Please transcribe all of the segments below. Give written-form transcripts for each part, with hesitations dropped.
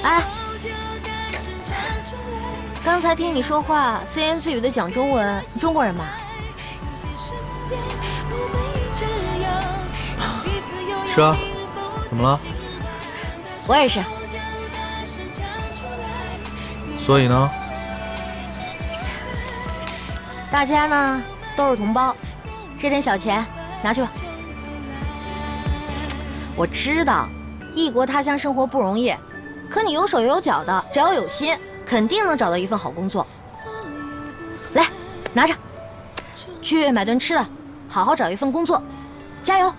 哎，刚才听你说话，自言自语的讲中文，中国人吧？是啊，怎么了？我也是。所以呢？大家呢都是同胞，这点小钱拿去吧。我知道异国他乡生活不容易，可你有手有脚的，只要有心，肯定能找到一份好工作。来，拿着，去买顿吃的，好好找一份工作，加油。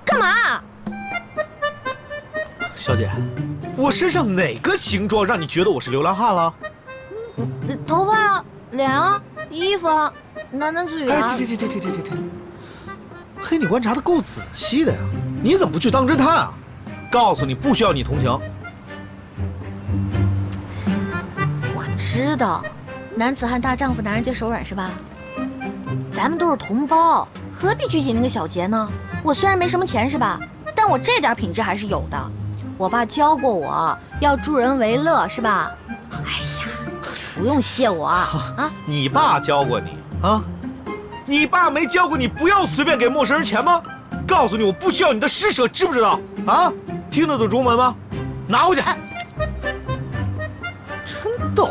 干嘛？小姐，我身上哪个形状让你觉得我是流浪汉了？头发啊，脸啊，衣服啊，喃喃自语啊。哎，停！嘿，你观察的够仔细的呀，你怎么不去当侦探啊？告诉你，不需要你同情。我知道，男子汉大丈夫，男人皆手软是吧？咱们都是同胞，何必拘谨那个小节呢？我虽然没什么钱是吧，但我这点品质还是有的。我爸教过我要助人为乐是吧？哎呀，不用谢我啊！你爸教过你啊？你爸没教过你不要随便给陌生人钱吗？告诉你，我不需要你的施舍，知不知道？啊？听得懂中文吗？拿回去。真逗。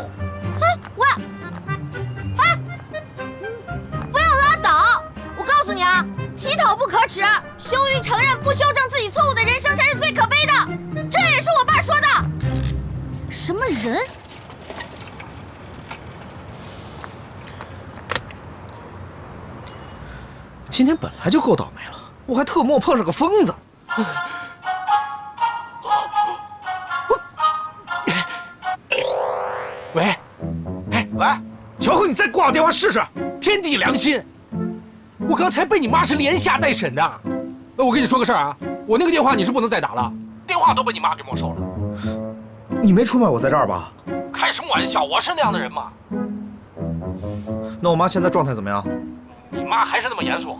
不要拉倒！我告诉你啊，乞讨不可耻，羞于承认不修正自己错误的人生才是最可悲的。这也是我爸说的。什么人？今天本来就够倒霉了，我还特么碰上个疯子。喂，喂，乔哥，你再挂我电话试试。天地良心，我刚才被你妈是连下带审的。我跟你说个事儿啊，我那个电话你是不能再打了，电话都被你妈给没收了。你没出卖我在这儿吧？开什么玩笑？我是那样的人吗？那我妈现在状态怎么样？你妈还是那么严肃，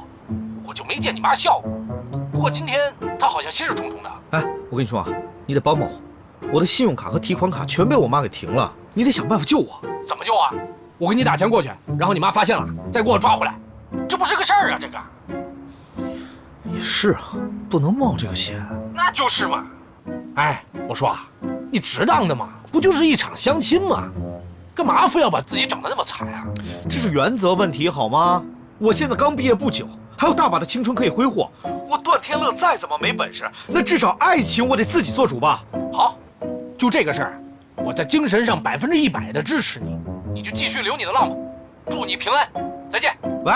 我就没见你妈笑过。不过今天她好像心事重重的。哎，我跟你说啊，你得帮帮我，我的信用卡和提款卡全被我妈给停了，你得想办法救我。怎么救啊？我给你打钱过去，然后你妈发现了，再给我抓回来，这不是个事儿啊！这个也是啊，不能冒这个险。那就是嘛。哎，我说啊，你值当的嘛，不就是一场相亲吗？干嘛非要把自己整得那么惨啊？这是原则问题好吗？我现在刚毕业不久，还有大把的青春可以挥霍。我段天乐再怎么没本事，那至少爱情我得自己做主吧。好，就这个事儿，我在精神上100%的支持你，你就继续流你的浪吧。祝你平安，再见。喂。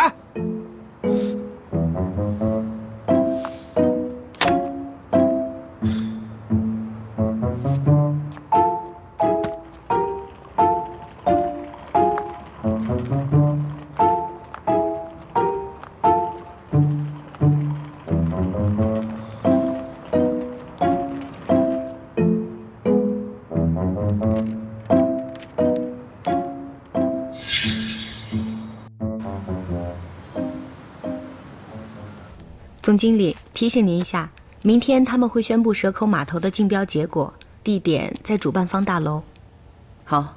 总经理提醒您一下，明天他们会宣布蛇口码头的竞标结果，地点在主办方大楼。好，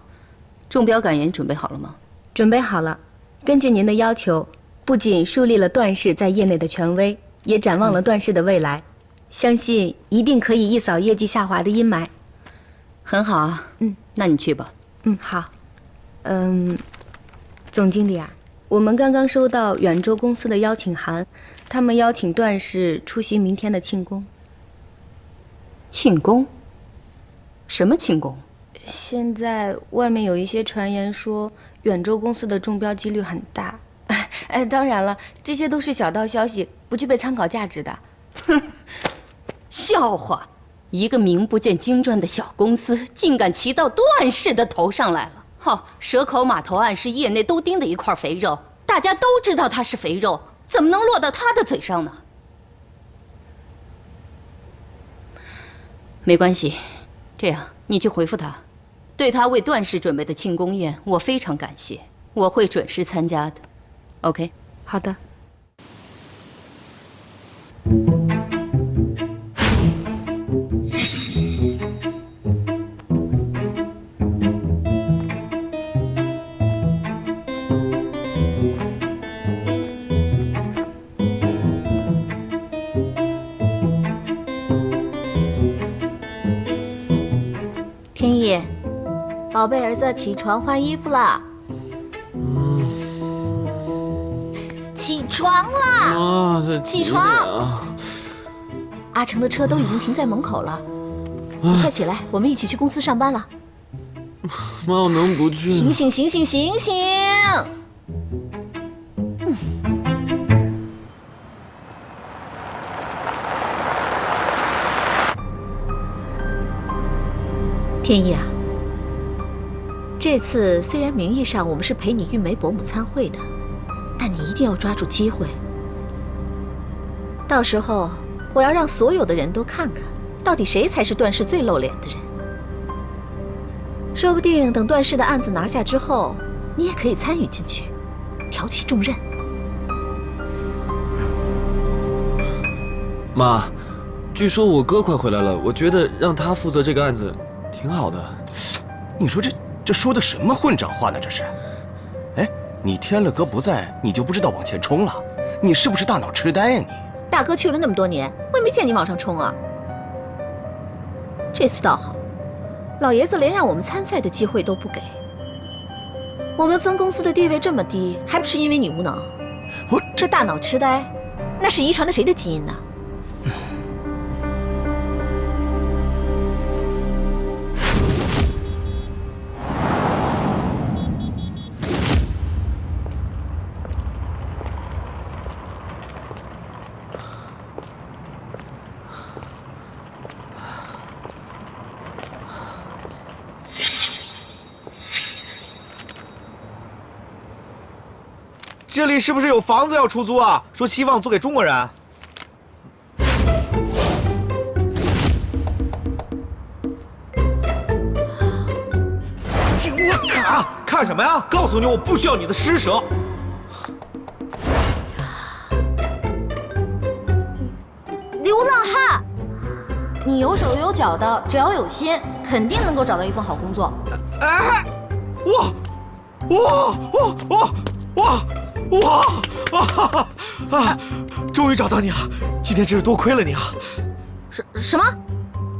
中标感言准备好了吗？准备好了。根据您的要求，不仅树立了段氏在业内的权威，也展望了段氏的未来，相信一定可以一扫业绩下滑的阴霾。很好啊，那你去吧。好。总经理啊，我们刚刚收到远州公司的邀请函，他们邀请段氏出席明天的庆功。庆功？什么庆功？现在外面有一些传言说远州公司的中标几率很大。当然了，这些都是小道消息，不具备参考价值的。哼，笑话！一个名不见经传的小公司，竟敢骑到段氏的头上来了。蛇口码头案是业内都盯的一块肥肉，大家都知道它是肥肉，怎么能落到他的嘴上呢？没关系，这样你去回复他，对他为段氏准备的庆功宴，我非常感谢，我会准时参加的。OK， 好的。天意，宝贝儿子，起床换衣服啦！起床啦！啊，这起床！阿成的车都已经停在门口了，你快起来，我们一起去公司上班了。妈，我能不去？醒醒醒醒醒醒！天意啊，这次虽然名义上我们是陪你玉梅伯母参会的，但你一定要抓住机会。到时候我要让所有的人都看看，到底谁才是段氏最露脸的人。说不定等段氏的案子拿下之后，你也可以参与进去，挑起重任。妈，据说我哥快回来了，我觉得让他负责这个案子挺好的。你说这说的什么混账话呢？这是？哎，你天乐哥不在，你就不知道往前冲了？你是不是大脑痴呆呀你？大哥去了那么多年，我也没见你往上冲啊。这次倒好，老爷子连让我们参赛的机会都不给。我们分公司的地位这么低，还不是因为你无能？这大脑痴呆，那是遗传了谁的基因呢？这里是不是有房子要出租啊？说希望租给中国人。给我看！看什么呀？告诉你，我不需要你的施舍。流浪汉，你有手有脚的，只要有心，肯定能够找到一份好工作。哎，哇！终于找到你了！今天真是多亏了你啊！什么？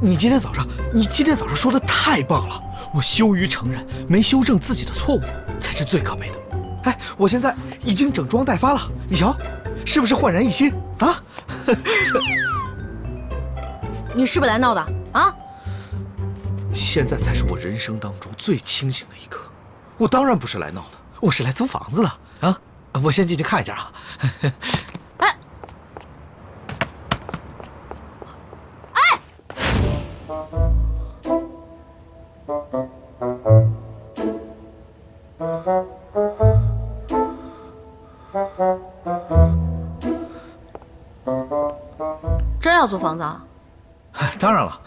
你今天早上说的太棒了！我羞于承认，没修正自己的错误才是最可悲的。哎，我现在已经整装待发了，你瞧，是不是焕然一新啊？你是不是来闹的啊？现在才是我人生当中最清醒的一刻。我当然不是来闹的，我是来租房子的啊！我先进去看一下啊。哎，真要租房子啊？当然了，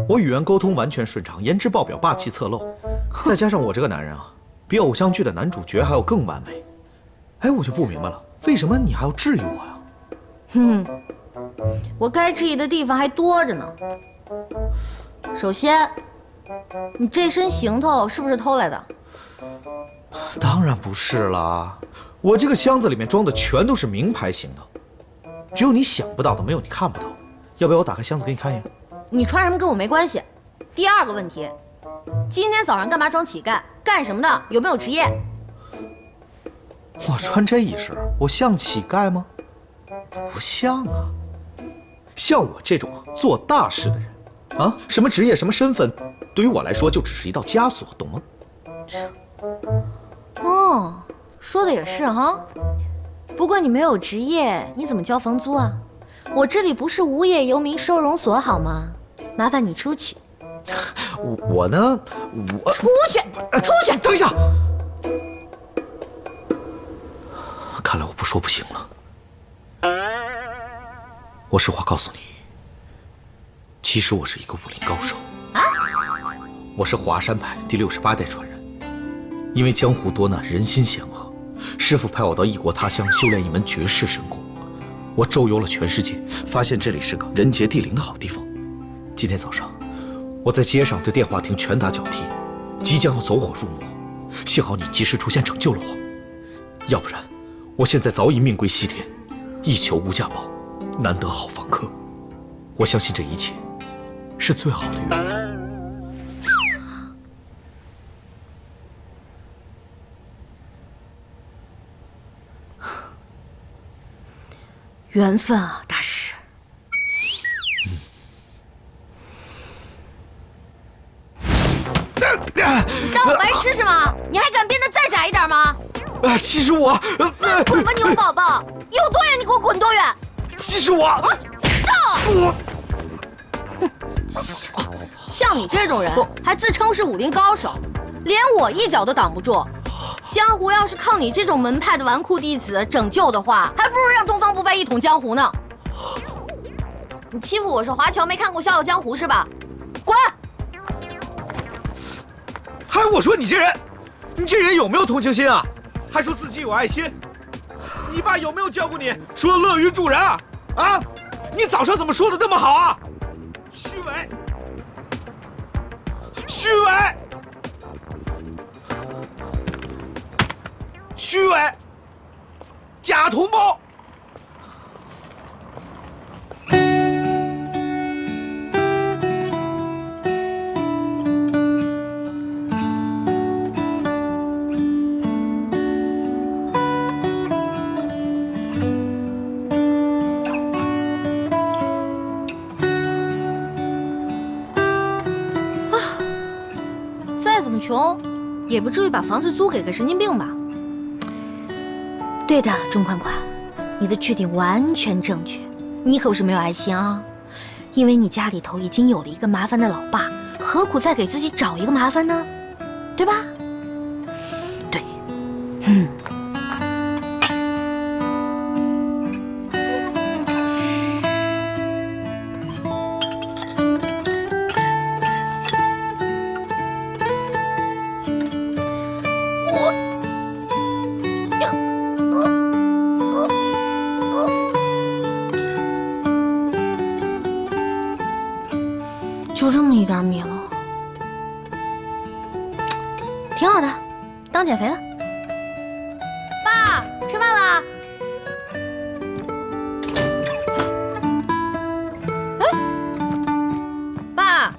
我语言沟通完全顺畅，颜值爆表，霸气侧漏，再加上我这个男人啊，比偶像剧的男主角还要更完美。哎，我就不明白了，为什么你还要质疑我呀？我该质疑的地方还多着呢。首先，你这身行头是不是偷来的？当然不是啦，我这个箱子里面装的全都是名牌行头，只有你想不到的，没有你看不到的。要不要我打开箱子给你看一眼？你穿什么跟我没关系。第二个问题，今天早上干嘛装乞丐？干什么的？有没有职业？我穿这一身，我像乞丐吗？不像啊。像我这种做大事的人，啊，什么职业、什么身份，对于我来说就只是一道枷锁，懂吗？哦，说的也是哈。不过你没有职业，你怎么交房租啊？我这里不是无业游民收容所好吗？麻烦你出去。我呢，出去，出去！等一下，看来我不说不行了。我实话告诉你，其实我是一个武林高手。啊？我是华山派第68代传人。因为江湖多难，人心险恶，师父派我到异国他乡修炼一门绝世神功。我周游了全世界，发现这里是个人杰地灵的好地方。今天早上，我在街上对电话亭拳打脚踢，即将要走火入魔，幸好你及时出现拯救了我，要不然我现在早已命归西天，一求无价宝，难得好房客。我相信这一切是最好的缘分。缘分啊，大师。你当我白痴是吗？你还敢变得再假一点吗？其实我，放滚吧，牛宝宝！有多远你给我滚多远！其实我，像你这种人还自称是武林高手，连我一脚都挡不住。江湖要是靠你这种门派的纨绔弟子拯救的话，还不如让东方不败一统江湖呢。你欺负我是华侨，没看过《笑傲江湖》是吧？滚！还我说你这人有没有同情心啊？还说自己有爱心。你爸有没有教过你说乐于助人啊？啊？你早上怎么说的那么好啊？虚伪，虚伪，虚伪，假同胞。穷，也不至于把房子租给个神经病吧？对的，钟宽宽，你的据点完全正确，你可不是没有爱心啊！因为你家里头已经有了一个麻烦的老爸，何苦再给自己找一个麻烦呢？对吧？对，就这么一点米了，挺好的，当减肥了。爸，吃饭啦！哎，爸，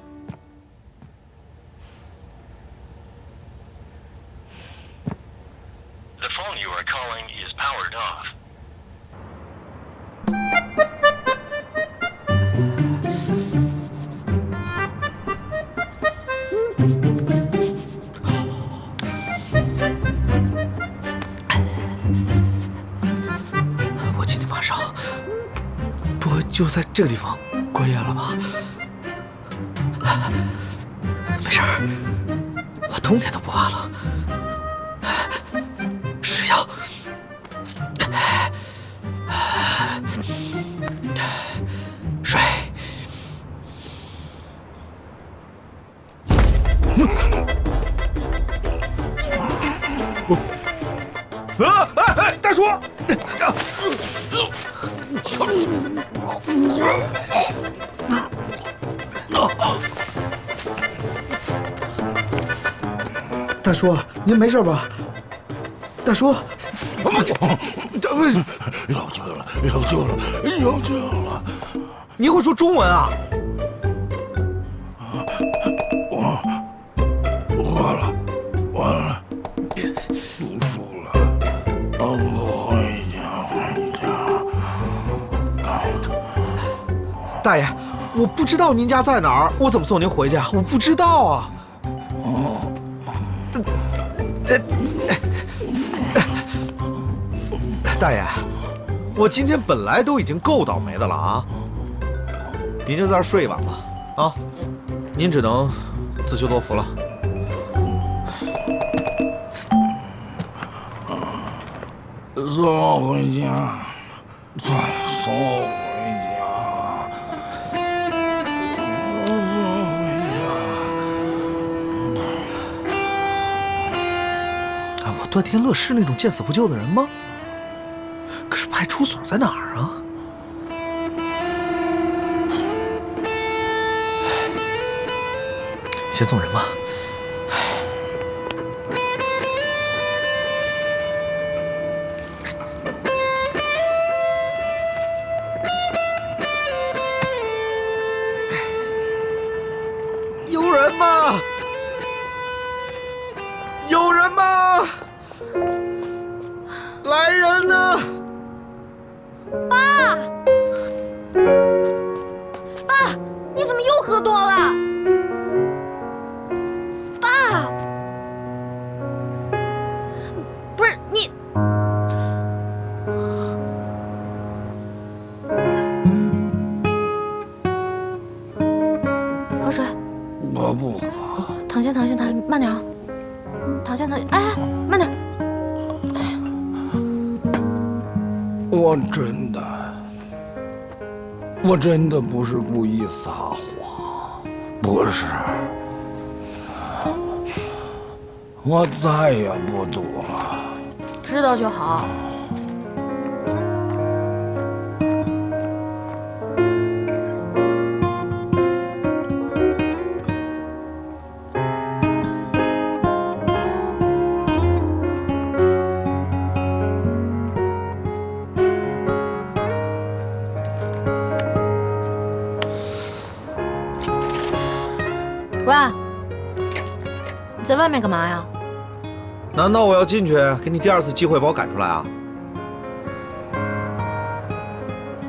我今天晚上不会就在这个地方过夜了吧？没事儿，我冬天都不怕了。睡觉，睡。大叔！大叔，您没事吧？大叔，有救了，有救了，有救了！你会说中文啊？完了，输输了，让我回家。大爷，我不知道您家在哪儿，我怎么送您回去啊？我不知道啊。大爷，我今天本来都已经够倒霉的了啊！您就在这儿睡一晚吧，啊，您只能自求多福了。送我回家，送我回家，送我回家。我段天乐是那种见死不救的人吗？可是派出所在哪儿啊？先送人吧。有人吗？有人吗？来人呐！爸，你怎么又喝多了？爸，不是你，喝水。我不喝。躺下，慢点啊！躺下，哎，慢点。我真的不是故意撒谎，不是，我再也不赌了。知道就好。喂，你在外面干嘛呀？难道我要进去给你第二次机会把我赶出来啊？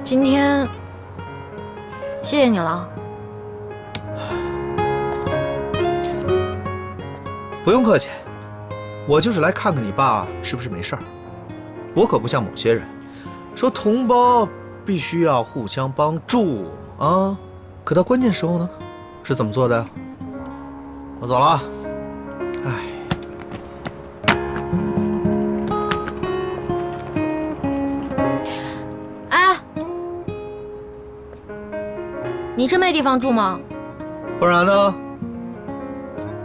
今天谢谢你了。不用客气，我就是来看看你爸是不是没事儿。我可不像某些人，说同胞必须要互相帮助啊，可到关键时候呢，是怎么做的？我走了。哎。哎，你真没地方住吗？不然呢？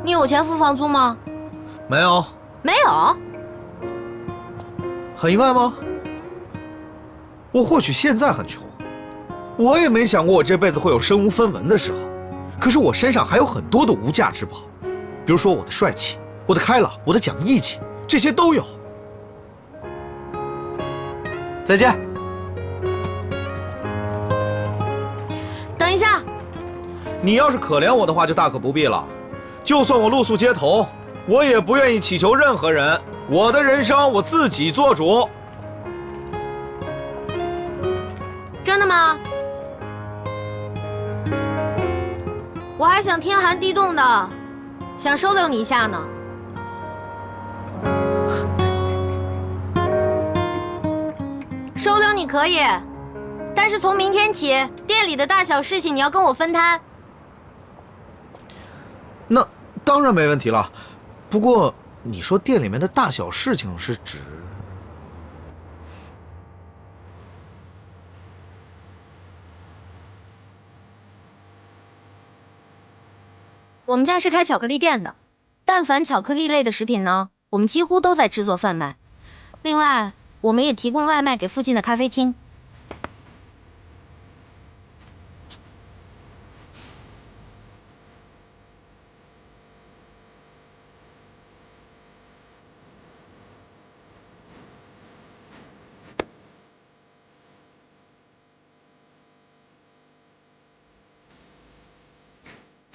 你有钱付房租吗？没有。没有。很意外吗？我或许现在很穷，我也没想过我这辈子会有身无分文的时候。可是我身上还有很多的无价之宝，比如说我的帅气、我的开朗、我的讲义气，这些都有。再见。等一下，你要是可怜我的话，就大可不必了。就算我露宿街头，我也不愿意祈求任何人。我的人生我自己做主。真的吗？我还想天寒地冻的，想收留你一下呢。收留你可以，但是从明天起，店里的大小事情你要跟我分摊。那当然没问题了。不过你说店里面的大小事情是指？我们家是开巧克力店的，但凡巧克力类的食品呢，我们几乎都在制作贩卖。另外，我们也提供外卖给附近的咖啡厅。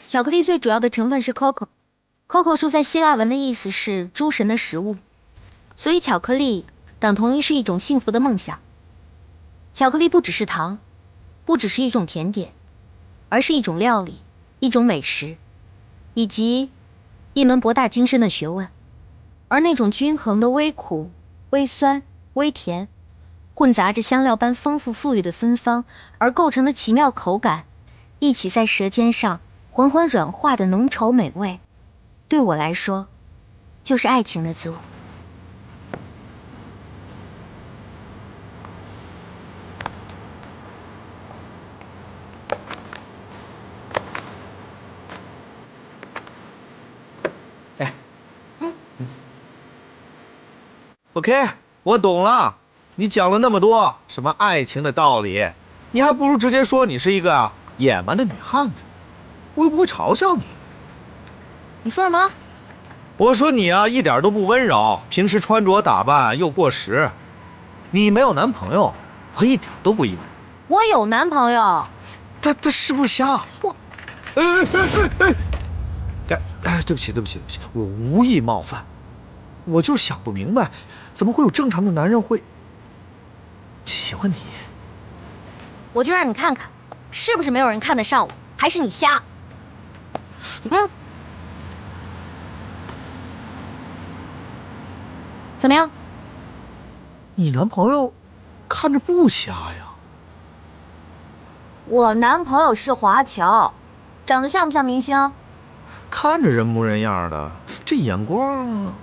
巧克力最主要的成分是 cocoa，cocoa 树在希腊文的意思是诸神的食物，所以巧克力等同于是一种幸福的梦想。巧克力不只是糖，不只是一种甜点，而是一种料理，一种美食，以及一门博大精深的学问。而那种均衡的微苦、微酸、微甜，混杂着香料般丰富富裕的芬芳而构成的奇妙口感，一起在舌尖上缓缓软化的浓稠美味，对我来说，就是爱情的滋味。OK， 我懂了。你讲了那么多什么爱情的道理，你还不如直接说你是一个野蛮的女汉子，我又不会嘲笑你。你说什么？我说你啊，一点都不温柔，平时穿着打扮又过时。你没有男朋友，我一点都不意外。我有男朋友。他是不是瞎？我，对不起，我无意冒犯，我就是想不明白，怎么会有正常的男人会喜欢你？我就让你看看，是不是没有人看得上我，还是你瞎？怎么样？你男朋友看着不瞎呀。我男朋友是华侨，长得像不像明星？看着人模人样的，这眼光……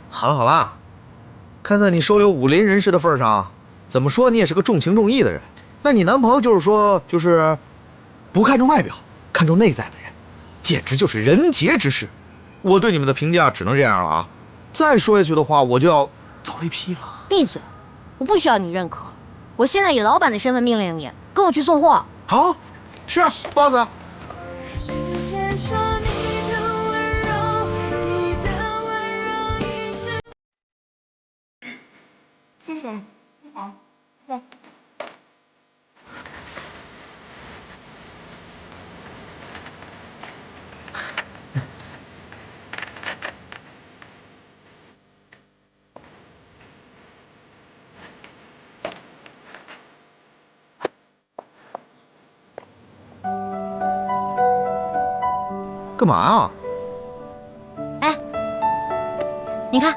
好了，看在你收留武林人士的份上，怎么说你也是个重情重义的人。那你男朋友就是不看重外表，看重内在的人，简直就是人杰之士。我对你们的评价只能这样了啊！再说下去的话，我就要遭雷劈了。闭嘴！我不需要你认可，我现在以老板的身份命令你，跟我去送货。好，是 boss。谢谢。对。干嘛啊？哎，你看，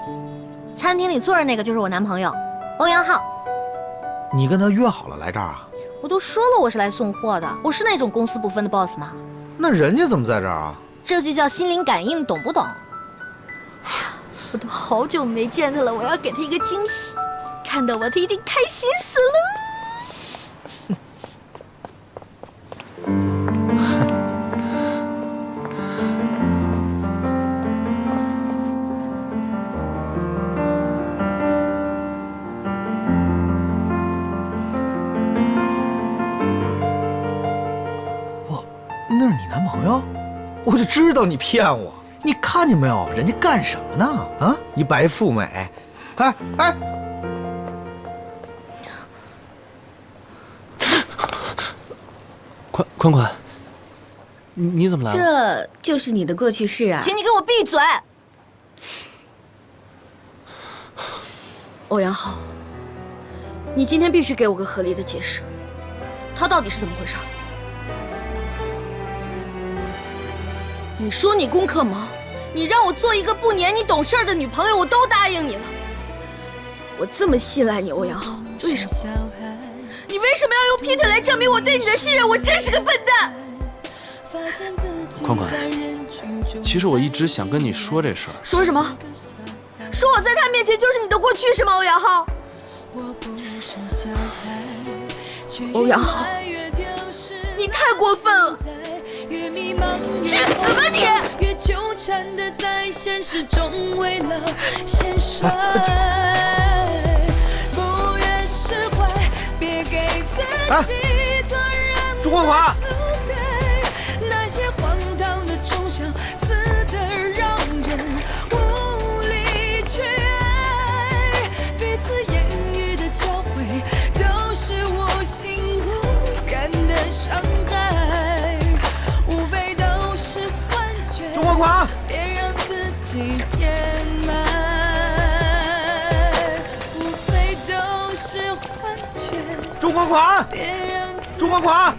餐厅里坐着那个就是我男朋友，欧阳浩。你跟他约好了来这儿啊？我都说了我是来送货的，我是那种公私不分的 boss 吗？那人家怎么在这儿啊？这就叫心灵感应，懂不懂？我都好久没见他了，我要给他一个惊喜，看到我他一定开心死了。那是你男朋友？我就知道你骗我！你看见没有，人家干什么呢？啊，一白富美！哎，宽宽，你怎么来了？这就是你的过去式啊！请你给我闭嘴！欧阳浩，你今天必须给我个合理的解释，他到底是怎么回事？你说你功课忙，你让我做一个不黏你懂事的女朋友，我都答应你了。我这么信赖你，欧阳浩，为什么？你为什么要用劈腿来证明我对你的信任？我真是个笨蛋！宽宽，其实我一直想跟你说这事儿。说什么？说我在他面前就是你的过去是吗？欧阳浩，欧阳浩，你太过分了！去死吧你！越纠缠的在现实中为了显帅，不愿释怀，别给自己做让朱光华，那些荒唐的忠孝，死的让人无力去爱，彼此言语的交汇，都是无心无感的伤害。朱光华，别让自己掩埋，无非都是幻觉。朱光华，朱光华。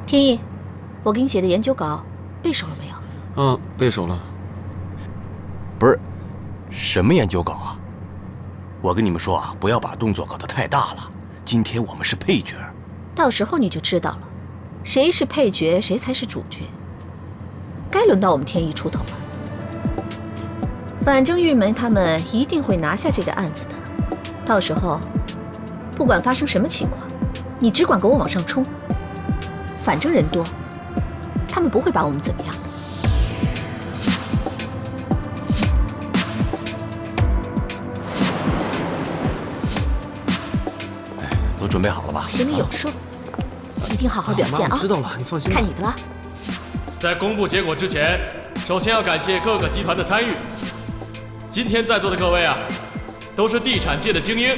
天意，我给你写的研究稿背熟了没有？嗯，背熟了。不是，什么研究稿啊？我跟你们说啊，不要把动作搞得太大了。今天我们是配角，到时候你就知道了，谁是配角，谁才是主角。该轮到我们天意出头了。反正玉梅他们一定会拿下这个案子的，到时候不管发生什么情况，你只管给我往上冲，反正人多，他们不会把我们怎么样。都准备好了吧？心里有数，一定好好表现啊！知道了，你放心。看你的了。在公布结果之前，首先要感谢各个集团的参与。今天在座的各位啊，都是地产界的精英。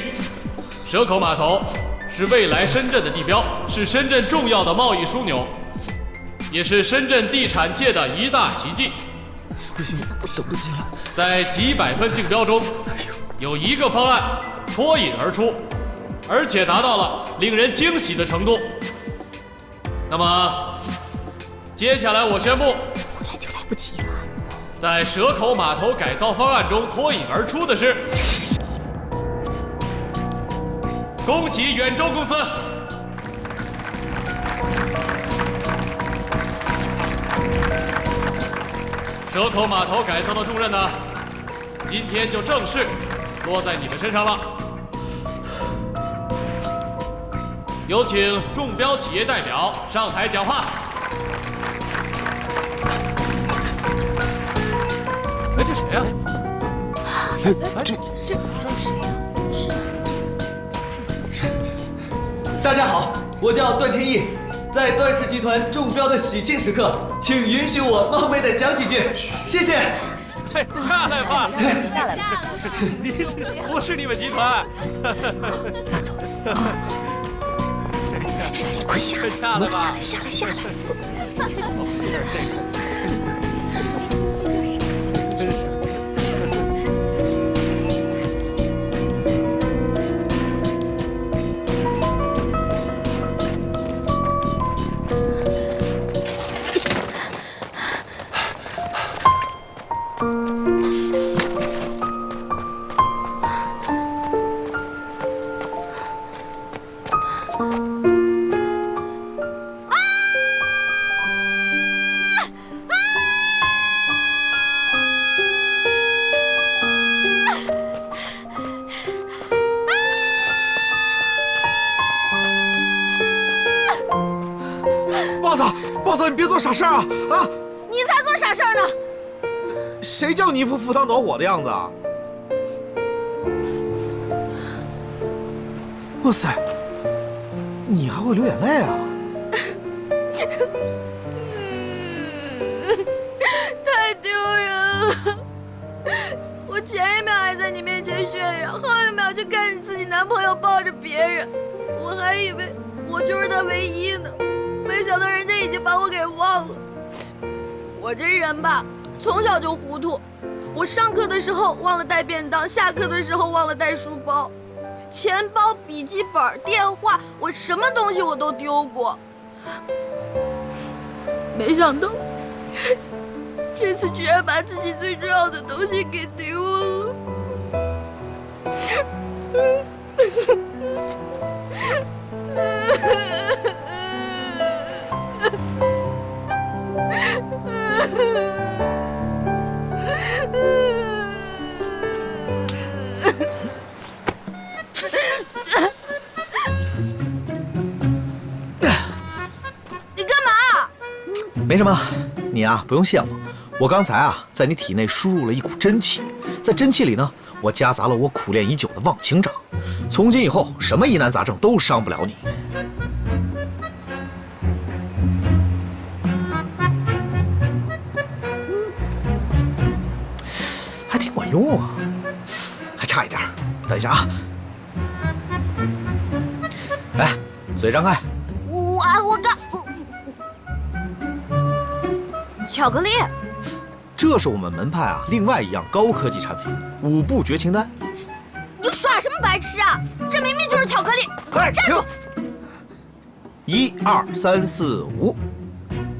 蛇口码头是未来深圳的地标，是深圳重要的贸易枢纽，也是深圳地产界的一大奇迹。不行，在几百份竞标中，有一个方案脱颖而出，而且达到了令人惊喜的程度。那么，接下来我宣布，回来就来不及了。在蛇口码头改造方案中脱颖而出的是，恭喜远州公司。蛇口码头改造的重任呢，今天就正式落在你们身上了。有请中标企业代表上台讲话。哎，这谁呀？大家好，我叫段天意，在段氏集团中标的喜庆时刻，请允许我冒昧的讲几句，谢谢。下来吧，下来吧，不是你们集团。拉走。快下来！下来！豹子，你别做傻事啊！啊！你才做傻事呢！谁叫你一副赴汤蹈火的样子啊？哇塞，你还会流眼泪啊？太丢人了！我前一秒还在你面前炫耀，后一秒就看你自己男朋友抱着别人，我还以为我就是他唯一呢。没想到人家已经把我给忘了。我这人吧，从小就糊涂。我上课的时候忘了带便当，下课的时候忘了带书包，钱包、笔记本、电话，我什么东西我都丢过。没想到，这次居然把自己最重要的东西给丢了。你干嘛？没什么，你啊不用谢我。我刚才啊在你体内输入了一股真气，在真气里呢，我夹杂了我苦练已久的忘情掌。从今以后，什么疑难杂症都伤不了你。还挺管用啊，还差一点，等一下啊。来，嘴张开。巧克力，这是我们门派啊另外一样高科技产品——5步绝情丹。你耍什么白痴啊？这明明就是巧克力！快站住！1、2、3、4、5，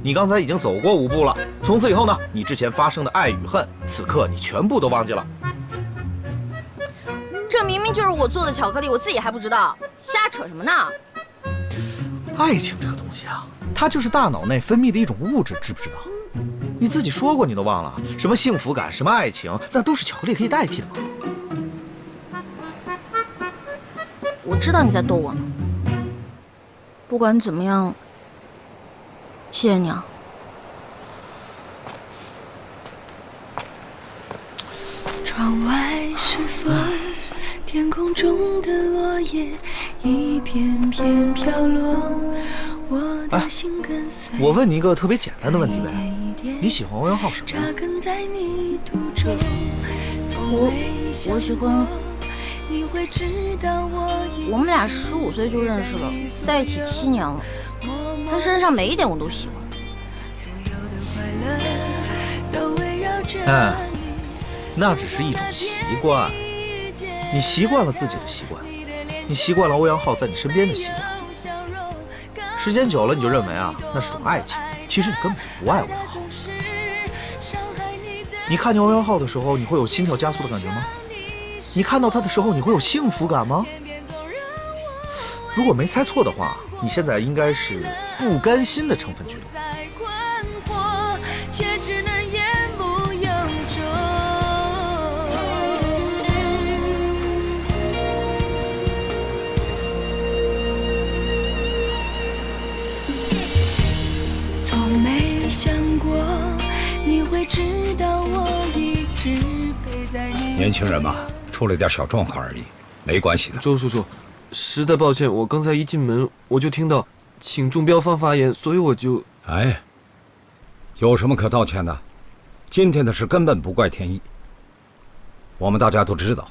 你刚才已经走过5步了。从此以后呢，你之前发生的爱与恨，此刻你全部都忘记了。这明明就是我做的巧克力，我自己还不知道，瞎扯什么呢？爱情这个东西啊，它就是大脑内分泌的一种物质，知不知道？你自己说过，你都忘了？什么幸福感，什么爱情，那都是巧克力可以代替的嘛。我知道你在逗我呢。不管怎么样，谢谢你啊。窗外是风，天空中的落叶一片片飘落。我问你一个特别简单的问题呗，你喜欢欧阳浩什么呀？我喜欢。我们俩15岁就认识了，在一起7年了。他身上每一点我都喜欢。那只是一种习惯。你习惯了自己的习惯，你习惯了欧阳浩在你身边的习惯。时间久了，你就认为啊，那是种爱情。其实你根本就不爱欧阳浩。你看见欧阳浩的时候，你会有心跳加速的感觉吗？你看到他的时候，你会有幸福感吗？如果没猜错的话，你现在应该是不甘心的成分居多。从没想过你会知道我一直陪在你。年轻人嘛，出了点小状况而已，没关系的。周叔叔，实在抱歉，我刚才一进门我就听到请中标方发言，所以我就……哎，有什么可道歉的？今天的事根本不怪天意。我们大家都知道，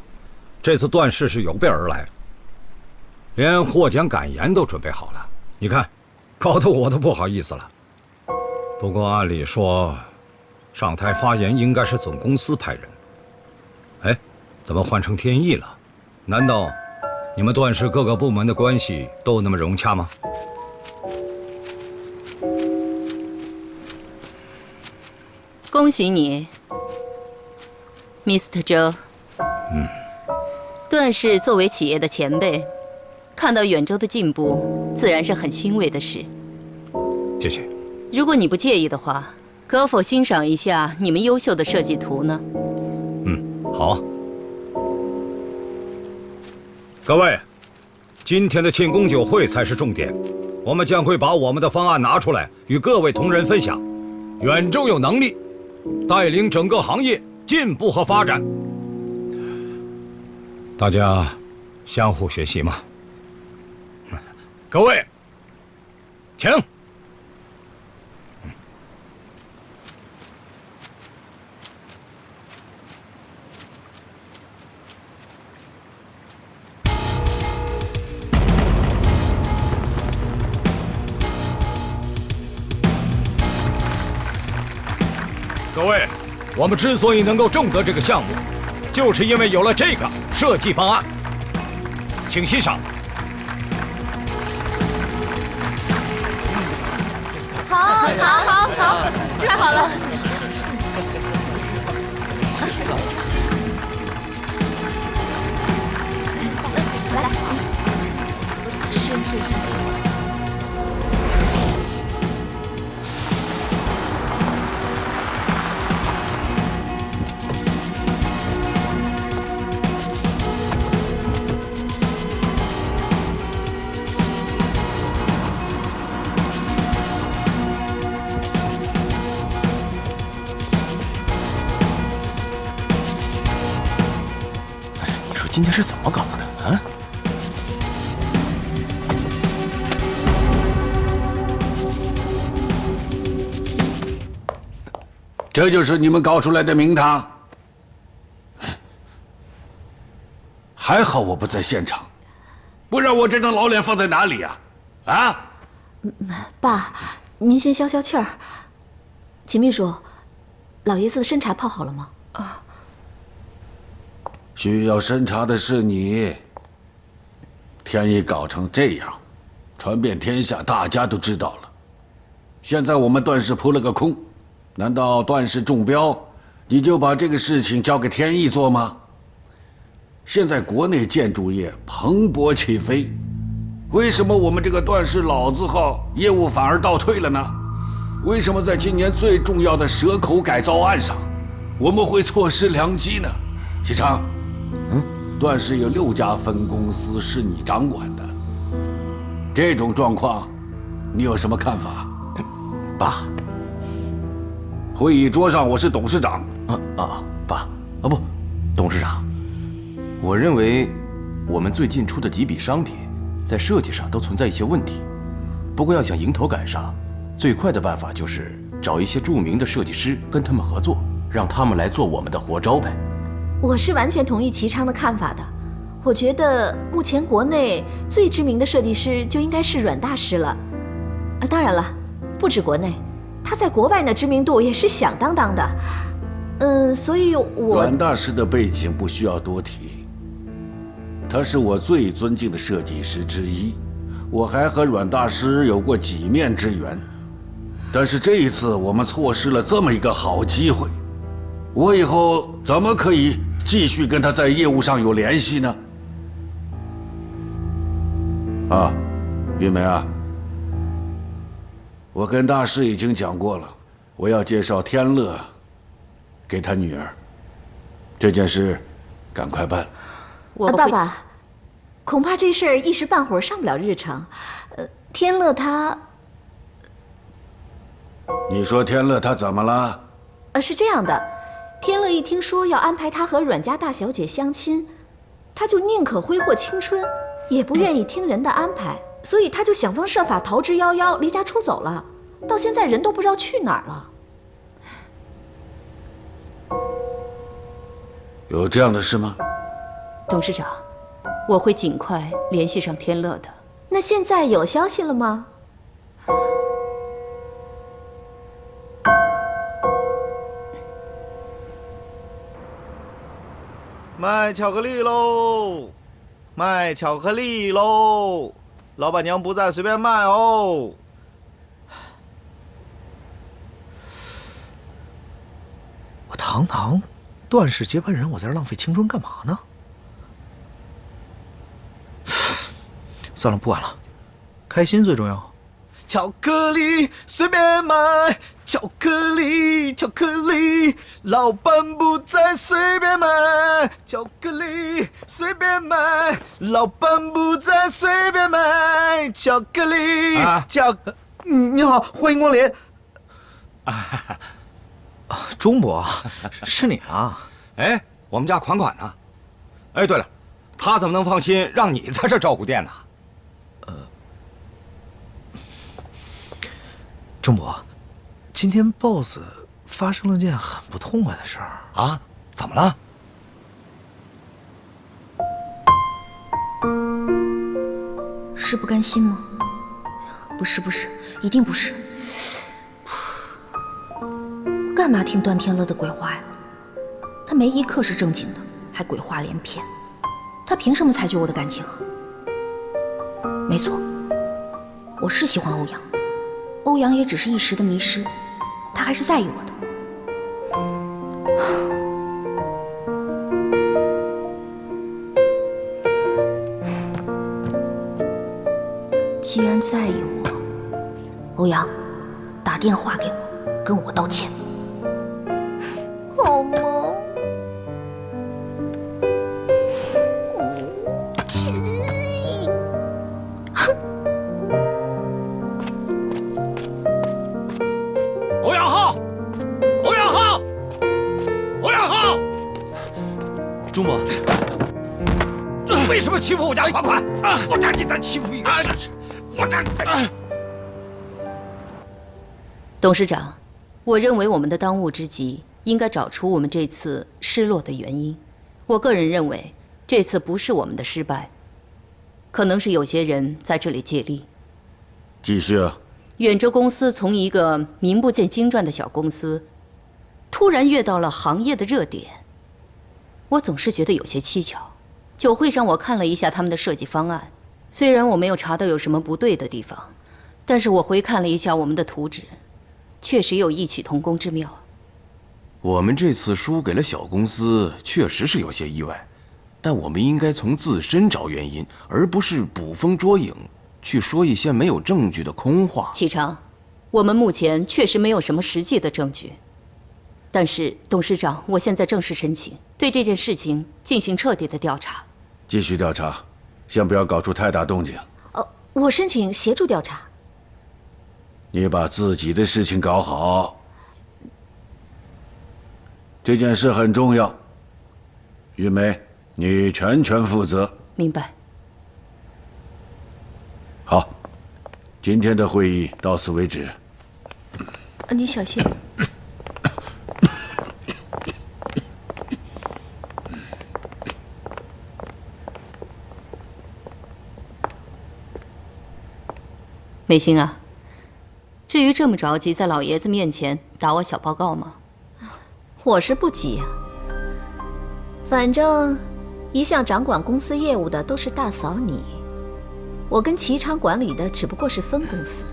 这次段氏是有备而来，连获奖感言都准备好了。你看，搞得我都不好意思了。不过按理说，上台发言应该是总公司派人。哎，怎么换成天意了？难道你们段氏各个部门的关系都那么融洽吗？恭喜你 ，Mr. Zhou。段氏作为企业的前辈，看到远州的进步，自然是很欣慰的事。谢谢。如果你不介意的话，可否欣赏一下你们优秀的设计图呢？好啊。各位，今天的庆功酒会才是重点，我们将会把我们的方案拿出来与各位同仁分享。远州有能力带领整个行业进步和发展，大家相互学习嘛。各位，请。各位，我们之所以能够中得这个项目，就是因为有了这个设计方案，请欣赏。好，太好了。来，是。今天是怎么搞的啊？这就是你们搞出来的名堂？还好我不在现场，不然我这张老脸放在哪里呀？啊？爸，您先消消气儿。秦秘书，老爷子的参茶泡好了吗？啊。需要审查的是你。天意搞成这样，传遍天下，大家都知道了。现在我们段氏扑了个空，难道段氏中标，你就把这个事情交给天意做吗？现在国内建筑业蓬勃起飞，为什么我们这个段氏老字号业务反而倒退了呢？为什么在今年最重要的蛇口改造案上，我们会错失良机呢？启昌。段氏有6家分公司是你掌管的，这种状况，你有什么看法？爸，会议桌上我是董事长。爸，不，董事长，我认为我们最近出的几笔商品，在设计上都存在一些问题。不过要想迎头赶上，最快的办法就是找一些著名的设计师跟他们合作，让他们来做我们的活招牌。我是完全同意齐昌的看法的。我觉得目前国内最知名的设计师就应该是阮大师了。当然了，不止国内，他在国外的知名度也是响当当的。所以阮大师的背景不需要多提，他是我最尊敬的设计师之一，我还和阮大师有过几面之缘。但是这一次我们错失了这么一个好机会，我以后怎么可以继续跟他在业务上有联系呢？玉梅啊，我跟大师已经讲过了，我要介绍天乐给他女儿，这件事赶快办。爸爸，恐怕这事儿一时半会儿上不了日程。天乐他，你说天乐他怎么了？是这样的，天乐一听说要安排他和阮家大小姐相亲，他就宁可挥霍青春，也不愿意听人的安排，所以他就想方设法逃之夭夭，离家出走了。到现在人都不知道去哪儿了。有这样的事吗？董事长，我会尽快联系上天乐的。那现在有消息了吗？卖巧克力喽！卖巧克力喽！老板娘不在，随便卖哦。我堂堂段氏接班人，我在这浪费青春干嘛呢？算了，不管了，开心最重要。巧克力随便买，巧克力，巧克力，老板不在，随便买。巧克力随便买，老板不在，随便买。巧克力，你好，欢迎光临。钟伯，是你啊？哎，我们家款款呢？哎，对了，他怎么能放心让你在这照顾店呢？钟伯，今天 BOSS 发生了件很不痛快的事儿啊？怎么了？是不甘心吗？不是，一定不是。我干嘛听段天乐的鬼话呀？他没一刻是正经的，还鬼话连篇。他凭什么裁决我的感情啊？没错，我是喜欢欧阳。欧阳也只是一时的迷失，他还是在意我的。既然在意我，欧阳，打电话给我，跟我道歉，好吗？钟伯，为什么欺负我家款款？我让你再欺负一个试试！我让你再欺负。董事长，我认为我们的当务之急应该找出我们这次失落的原因。我个人认为，这次不是我们的失败，可能是有些人在这里借力。继续啊。远州公司从一个名不见经传的小公司，突然跃到了行业的热点。我总是觉得有些蹊跷。酒会上我看了一下他们的设计方案，虽然我没有查到有什么不对的地方，但是我回看了一下我们的图纸，确实有异曲同工之妙。我们这次输给了小公司，确实是有些意外，但我们应该从自身找原因，而不是捕风捉影，去说一些没有证据的空话。启昌，我们目前确实没有什么实际的证据。但是，董事长，我现在正式申请对这件事情进行彻底的调查。继续调查，先不要搞出太大动静。我申请协助调查。你把自己的事情搞好，这件事很重要。玉梅，你全权负责。明白。好，今天的会议到此为止。你小心。美心啊，至于这么着急在老爷子面前打我小报告吗？我是不急呀，反正一向掌管公司业务的都是大嫂你，我跟齐昌管理的只不过是分公司，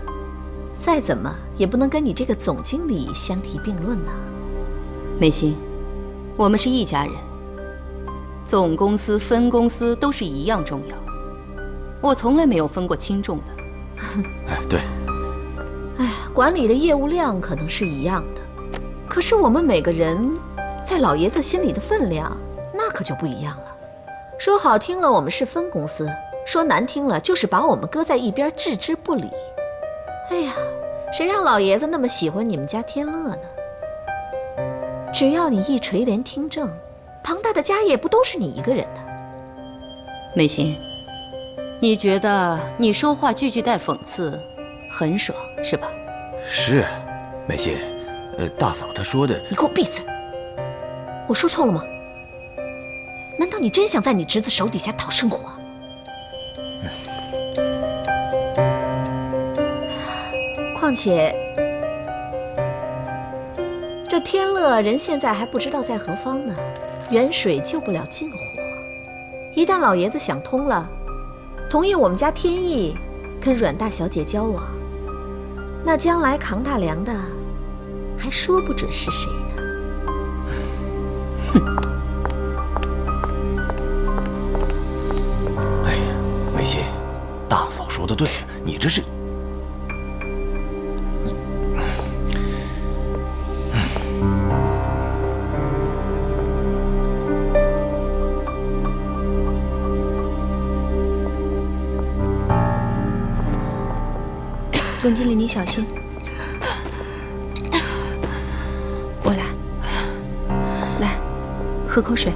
再怎么也不能跟你这个总经理相提并论呐。美心，我们是一家人，总公司、分公司都是一样重要，我从来没有分过轻重的。哎，对。哎，管理的业务量可能是一样的，可是我们每个人在老爷子心里的分量，那可就不一样了。说好听了，我们是分公司；说难听了，就是把我们搁在一边置之不理。哎呀，谁让老爷子那么喜欢你们家天乐呢？只要你一垂帘听政，庞大的家业不都是你一个人的？美心，你觉得你说话句句带讽刺，很爽是吧？是，美心，大嫂她说的。你给我闭嘴！我说错了吗？难道你真想在你侄子手底下讨生活？况且，这天乐人现在还不知道在何方呢，远水救不了近火。一旦老爷子想通了，同意我们家天意跟阮大小姐交往，那将来扛大梁的还说不准是谁呢。哎呀，美心，大嫂说的对，你这是……总经理，你小心。我来，喝口水。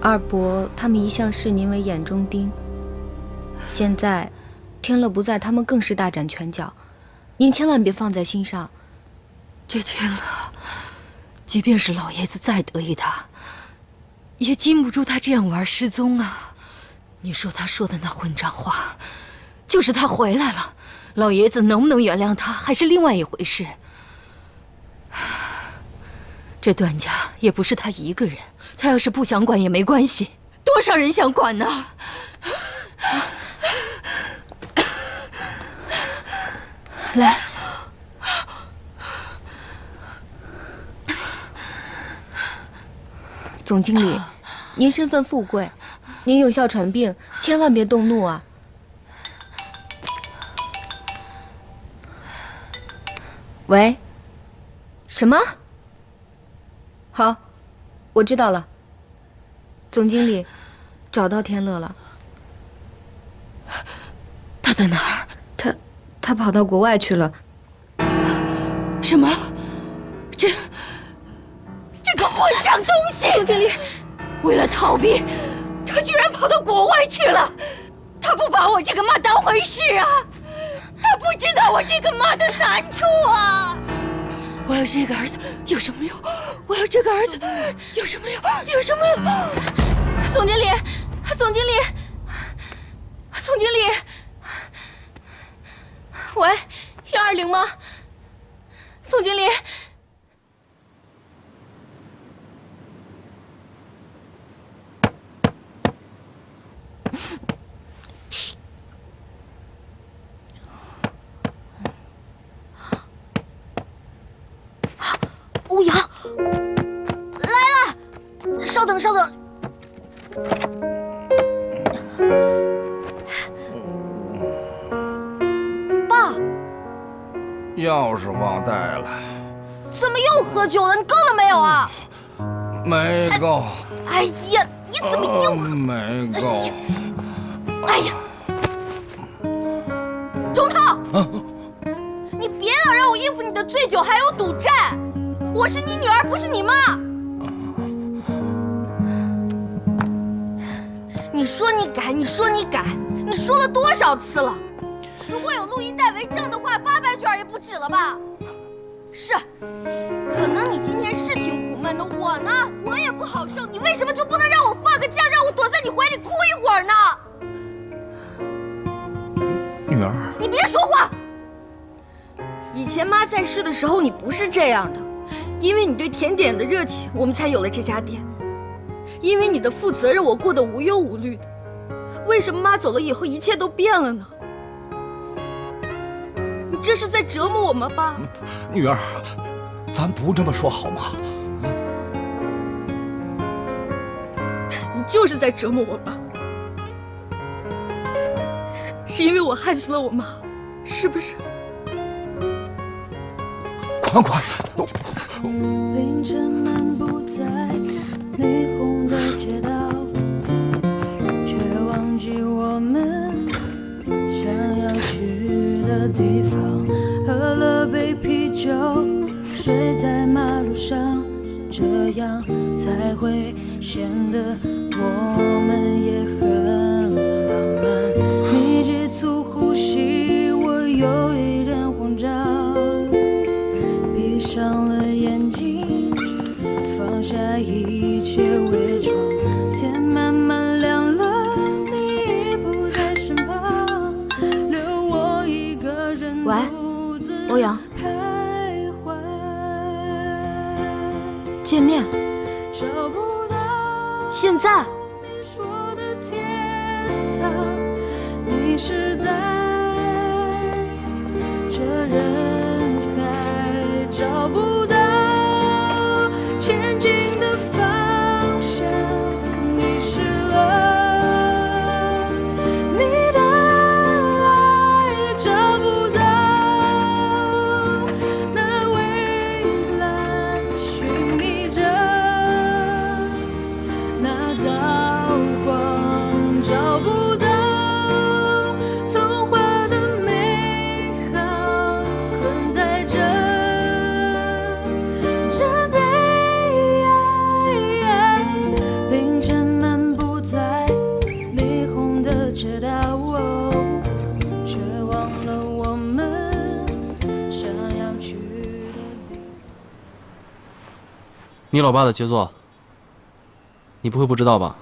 二伯他们一向视您为眼中钉，现在天乐不在，他们更是大展拳脚，您千万别放在心上。这天乐，即便是老爷子再得意他，也禁不住他这样玩失踪啊！你说他说的那混账话，就是他回来了，老爷子能不能原谅他，还是另外一回事。这段家也不是他一个人，他要是不想管也没关系，多少人想管呢？来。总经理，您身份富贵，您有哮喘病，千万别动怒啊！喂，什么？好，我知道了。总经理，找到天乐了。他在哪儿？他跑到国外去了。什么？这个混账东西！总经理，为了逃避，他居然跑到国外去了。他不把我这个妈当回事啊！他不知道我这个妈的难处啊！我要这个儿子有什么用？我要这个儿子有什么用？有什么用？总经理，总经理，总经理，喂，120吗？总经理。欧阳，来了，稍等，稍等。爸，钥匙忘带了。怎么又喝酒了？你够了没有啊？没够。哎呀，你怎么又……没够。哎呀，钟涛，你别老让我应付你的醉酒还有赌债，我是你女儿，不是你妈。你说你改，你说你改，你说了多少次了？如果有录音带为证的话，800卷也不止了吧？是，可能你今天是挺苦闷的，我呢，我也不好受。你为什么就不能让我放个假，让我躲在你怀里哭一会儿呢？女儿，你别说话。以前妈在世的时候，你不是这样的，因为你对甜点的热情，我们才有了这家店。因为你的负责任，我过得无忧无虑的。为什么妈走了以后，一切都变了呢？你这是在折磨我们吧？女儿，咱不这么说好吗？你就是在折磨我吧？是因为我害死了我妈，是不是？款款，凌晨漫步在霓虹的街道，却忘记我们想要去的地方。喝了杯啤酒，睡在马路上，这样才会显得我们也很浪漫。你急促呼吸，我有一点慌张，闭上了眼睛，放下一切伪装。天慢慢亮了，你已不在身旁，留我一个人独自欧阳，徘徊。见面？找不到现在？你说的天堂，你是在这人海找不到前进的方向，迷失了你的爱，找不到那蔚蓝寻觅着那道光，找不到童话的美好，困在这悲哀。凌晨漫步在霓虹的街道，却忘了我们想要去的地方。你老爸的杰作，你不会不知道吧？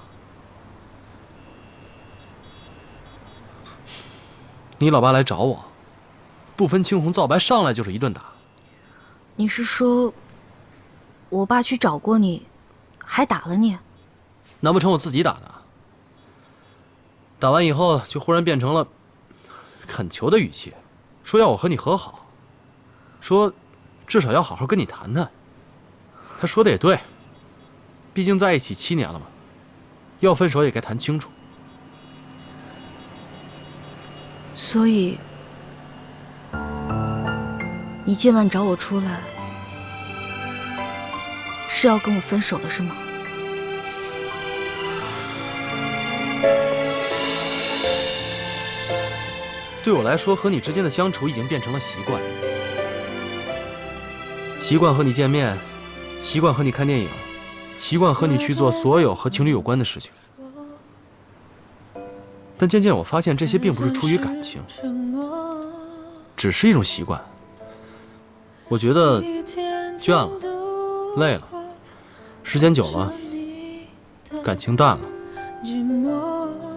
你老爸来找我，不分青红皂白，上来就是一顿打。你是说，我爸去找过你，还打了你？难不成我自己打的？打完以后就忽然变成了恳求的语气，说要我和你和好，说至少要好好跟你谈谈。他说的也对，毕竟在一起7年了嘛，要分手也该谈清楚。所以，你今晚找我出来，是要跟我分手的是吗？对我来说，和你之间的相处已经变成了习惯，习惯和你见面，习惯和你看电影，习惯和你去做所有和情侣有关的事情。但渐渐我发现，这些并不是出于感情，只是一种习惯。我觉得倦了，累了，时间久了，感情淡了，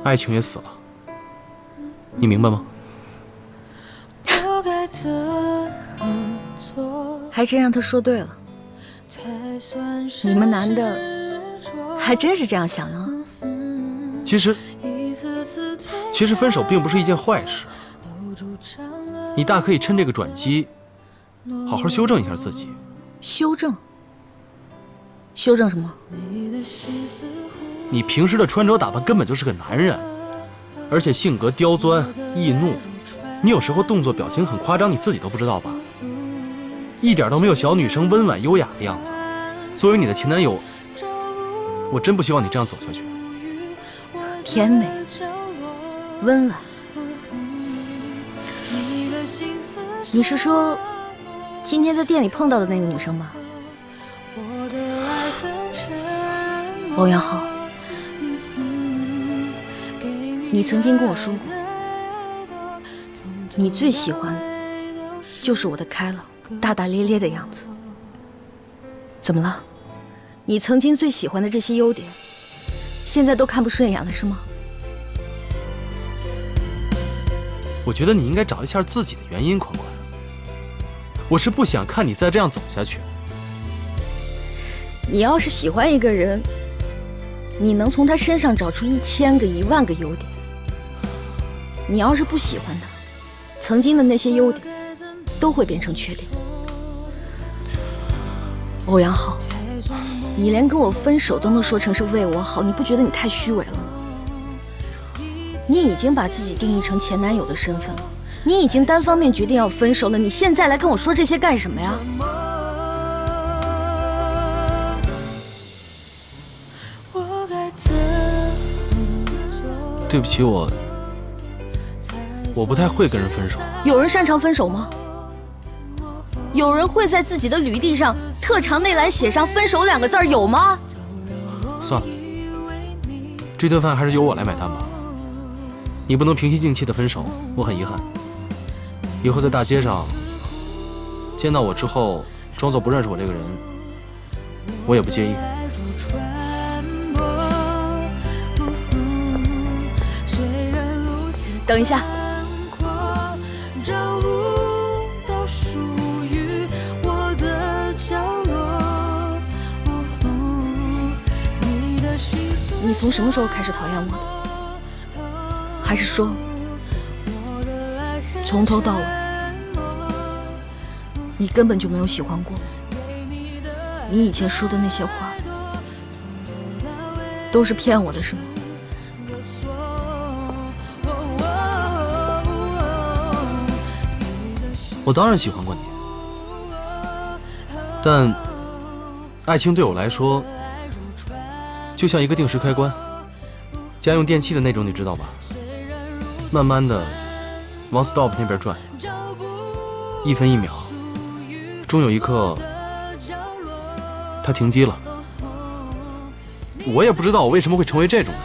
爱情也死了。你明白吗？还真让他说对了，你们男的还真是这样想啊。其实分手并不是一件坏事，你大可以趁这个转机，好好修正一下自己。修正？修正什么？你平时的穿着打扮根本就是个男人，而且性格刁钻易怒，你有时候动作表情很夸张，你自己都不知道吧？一点都没有小女生温婉优雅的样子。作为你的前男友，我真不希望你这样走下去。甜美，温婉。你是说今天在店里碰到的那个女生吗？欧阳浩，你曾经跟我说过，你最喜欢的就是我的开朗、大大咧咧的样子。怎么了？你曾经最喜欢的这些优点，现在都看不顺眼了是吗？我觉得你应该找一下自己的原因，宽宽。我是不想看你再这样走下去。你要是喜欢一个人，你能从他身上找出1000个、10000个优点。你要是不喜欢他，曾经的那些优点都会变成缺点。欧阳浩，你连跟我分手都能说成是为我好，你不觉得你太虚伪了吗？你已经把自己定义成前男友的身份了，你已经单方面决定要分手了，你现在来跟我说这些干什么呀？对不起，我不太会跟人分手。有人擅长分手吗？有人会在自己的履历上特长内栏写上分手2个字，有吗？算了，这顿饭还是由我来买单吧。你不能平心静气的分手，我很遗憾。以后在大街上见到我之后，装作不认识我这个人，我也不介意。等一下。你从什么时候开始讨厌我的？还是说，从头到尾，你根本就没有喜欢过我？你以前说的那些话，都是骗我的，是吗？我当然喜欢过你，但爱情对我来说，就像一个定时开关，家用电器的那种，你知道吧？慢慢的往 stop 那边转，1分1秒，终有一刻，它停机了。我也不知道我为什么会成为这种人，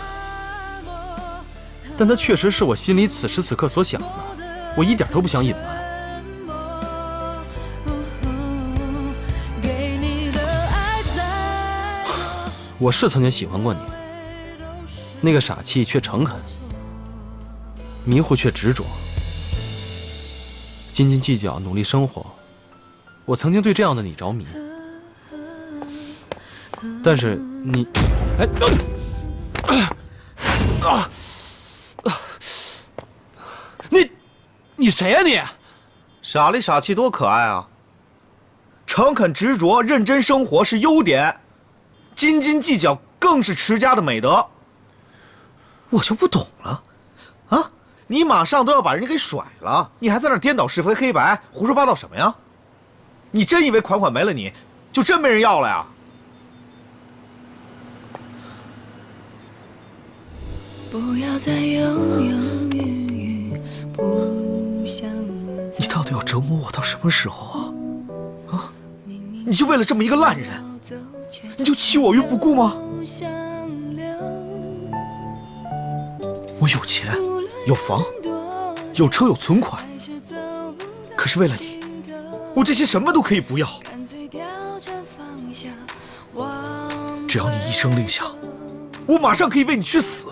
但它确实是我心里此时此刻所想的，我一点都不想隐瞒。我是曾经喜欢过你，那个傻气却诚恳，迷糊却执着，斤斤计较，努力生活。我曾经对这样的你着迷，但是你，你谁呀你？傻里傻气多可爱啊！诚恳执着、认真生活是优点。斤斤计较更是持家的美德。我就不懂了，啊，你马上都要把人家给甩了，你还在那颠倒是非黑白，胡说八道什么呀？你真以为款款没了你，就真没人要了呀？不要再犹犹豫豫，不想。你到底要折磨我到什么时候啊？啊，你就为了这么一个烂人？你就弃我于不顾吗？我有钱，有房，有车，有存款，可是为了你，我这些什么都可以不要。只要你一声令下，我马上可以为你去死。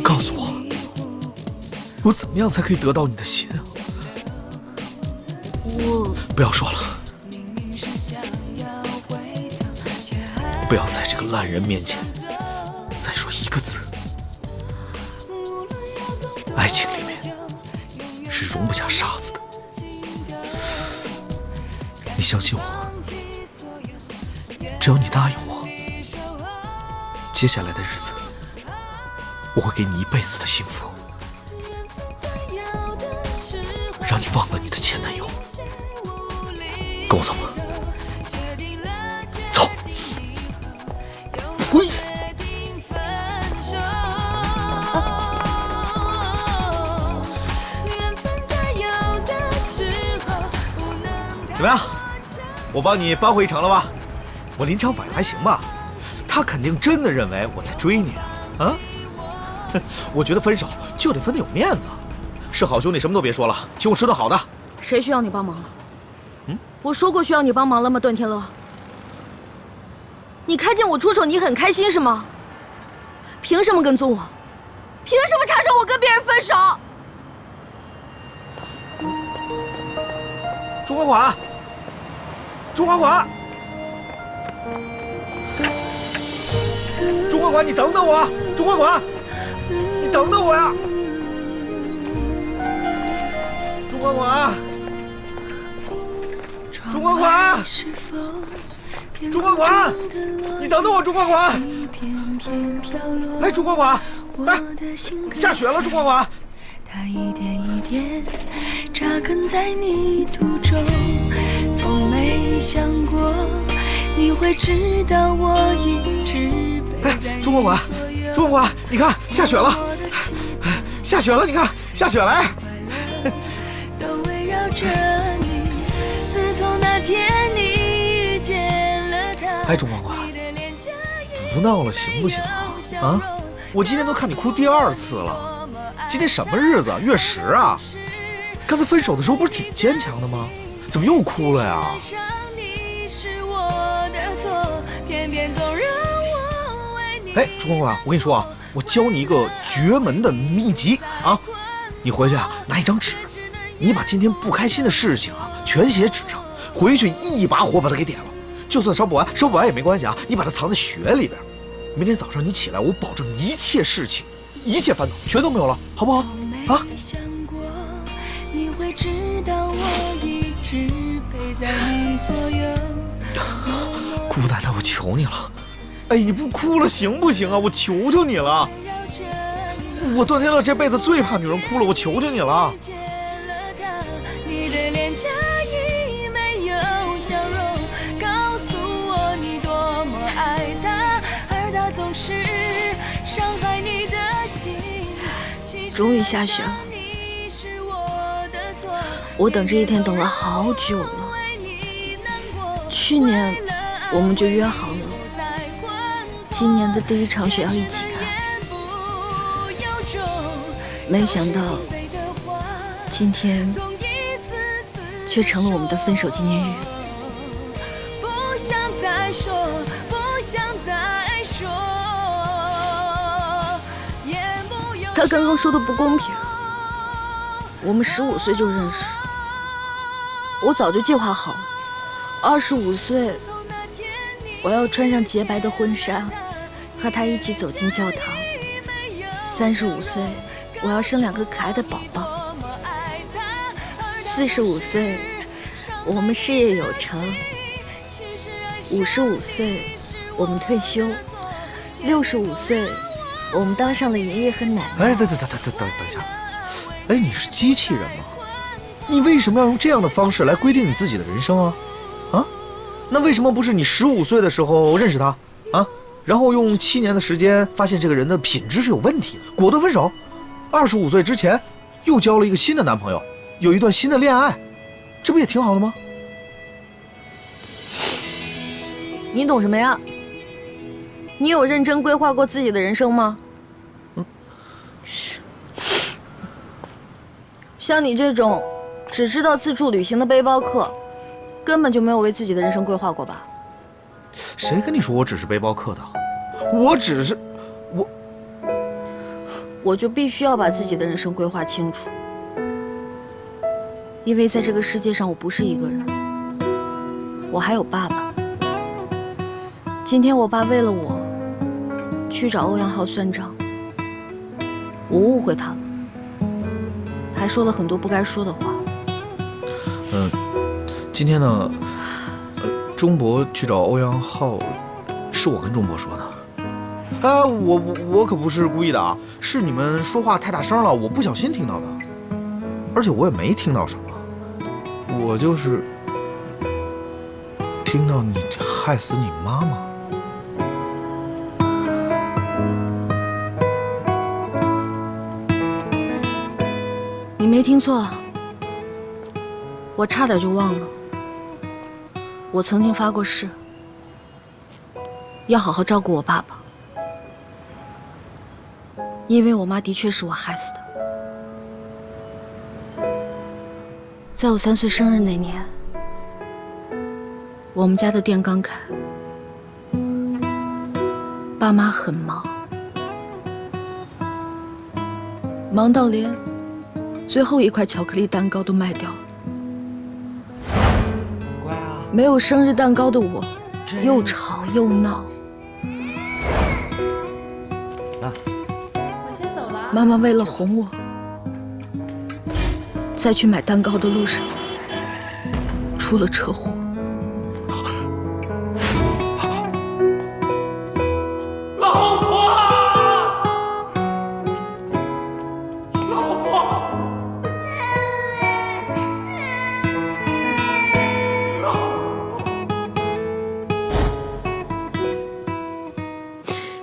告诉我，我怎么样才可以得到你的心啊？不要说了，不要在这个烂人面前再说一个字。爱情里面是容不下沙子的，你相信我，只要你答应我，接下来的日子我会给你一辈子的幸福，让你忘了你的前男友。跟我走吧。怎么样？我帮你扳回一城了吧？我临场反应还行吧？他肯定真的认为我在追你啊！我觉得分手就得分得有面子。是好兄弟，什么都别说了，请我吃顿好的。谁需要你帮忙了？我说过需要你帮忙了吗，段天乐？你看见我出手，你很开心是吗？凭什么跟踪我？凭什么插手我跟别人分手？钟管管，钟管管，钟管管，你等等我！钟管管，你等等我呀！钟管管，钟管管，钟管管，你等等我！钟管管，哎，钟管管，哎，下雪了，钟管管。它一点一点扎根在泥土中，从没想过你会知道我一直背在你左右。钟管管，钟管管，你看下雪了，下雪了，你看下雪了。都围绕着你，自从那天你遇见了他。哎，钟管管，不闹了行不行啊？啊，我今天都看你哭第2次了。今天什么日子？月10啊！刚才分手的时候不是挺坚强的吗？怎么又哭了呀？哎，钟管管，我跟你说啊，我教你一个绝门的秘籍啊！你回去啊，拿一张纸，你把今天不开心的事情啊全写纸上，回去一把火把它给点了。就算烧不完也没关系啊，你把它藏在雪里边。明天早上你起来，我保证一切事情。一切烦恼全都没有了，好不好？啊！孤奶奶，我求你了，哎，你不哭了行不行啊？我求求你了，我段天乐这辈子最怕女人哭了，我求求你了。你的脸颊已没有笑容，告诉我你多么爱他，而他总是伤害你的心。终于下雪了，我等这一天等了好久了。去年我们就约好了，今年的第1场雪要一起看。没想到今天却成了我们的分手纪念日。不想再说，不想再说。他刚刚说的不公平，我们15岁就认识，我早就计划好了，25岁我要穿上洁白的婚纱，和他一起走进教堂；35岁我要生2个可爱的宝宝；45岁我们事业有成；55岁我们退休；65岁我们当上了爷爷和奶奶。哎，等一下，哎，你是机器人吗？你为什么要用这样的方式来规定你自己的人生啊？啊？那为什么不是你15岁的时候认识他啊，然后用7年的时间发现这个人的品质是有问题的，果断分手？25岁之前又交了一个新的男朋友，有一段新的恋爱，这不也挺好的吗？你懂什么呀？你有认真规划过自己的人生吗？像你这种只知道自助旅行的背包客，根本就没有为自己的人生规划过吧？谁跟你说我只是背包客的？我就必须要把自己的人生规划清楚，因为在这个世界上我不是一个人，我还有爸爸。今天我爸为了我去找欧阳浩算账，我误会他了，还说了很多不该说的话。今天呢，钟伯去找欧阳浩，是我跟钟伯说的。我可不是故意的啊，是你们说话太大声了，我不小心听到的，而且我也没听到什么，我就是听到你害死你妈妈。你没听错，我差点就忘了，我曾经发过誓，要好好照顾我爸爸，因为我妈的确是我害死的。在我3岁生日那年，我们家的店刚开，爸妈很忙，忙到连最后一块巧克力蛋糕都卖掉了。没有生日蛋糕的我，又吵又闹。我先走了。妈妈为了哄我，在去买蛋糕的路上出了车祸。老婆，老婆。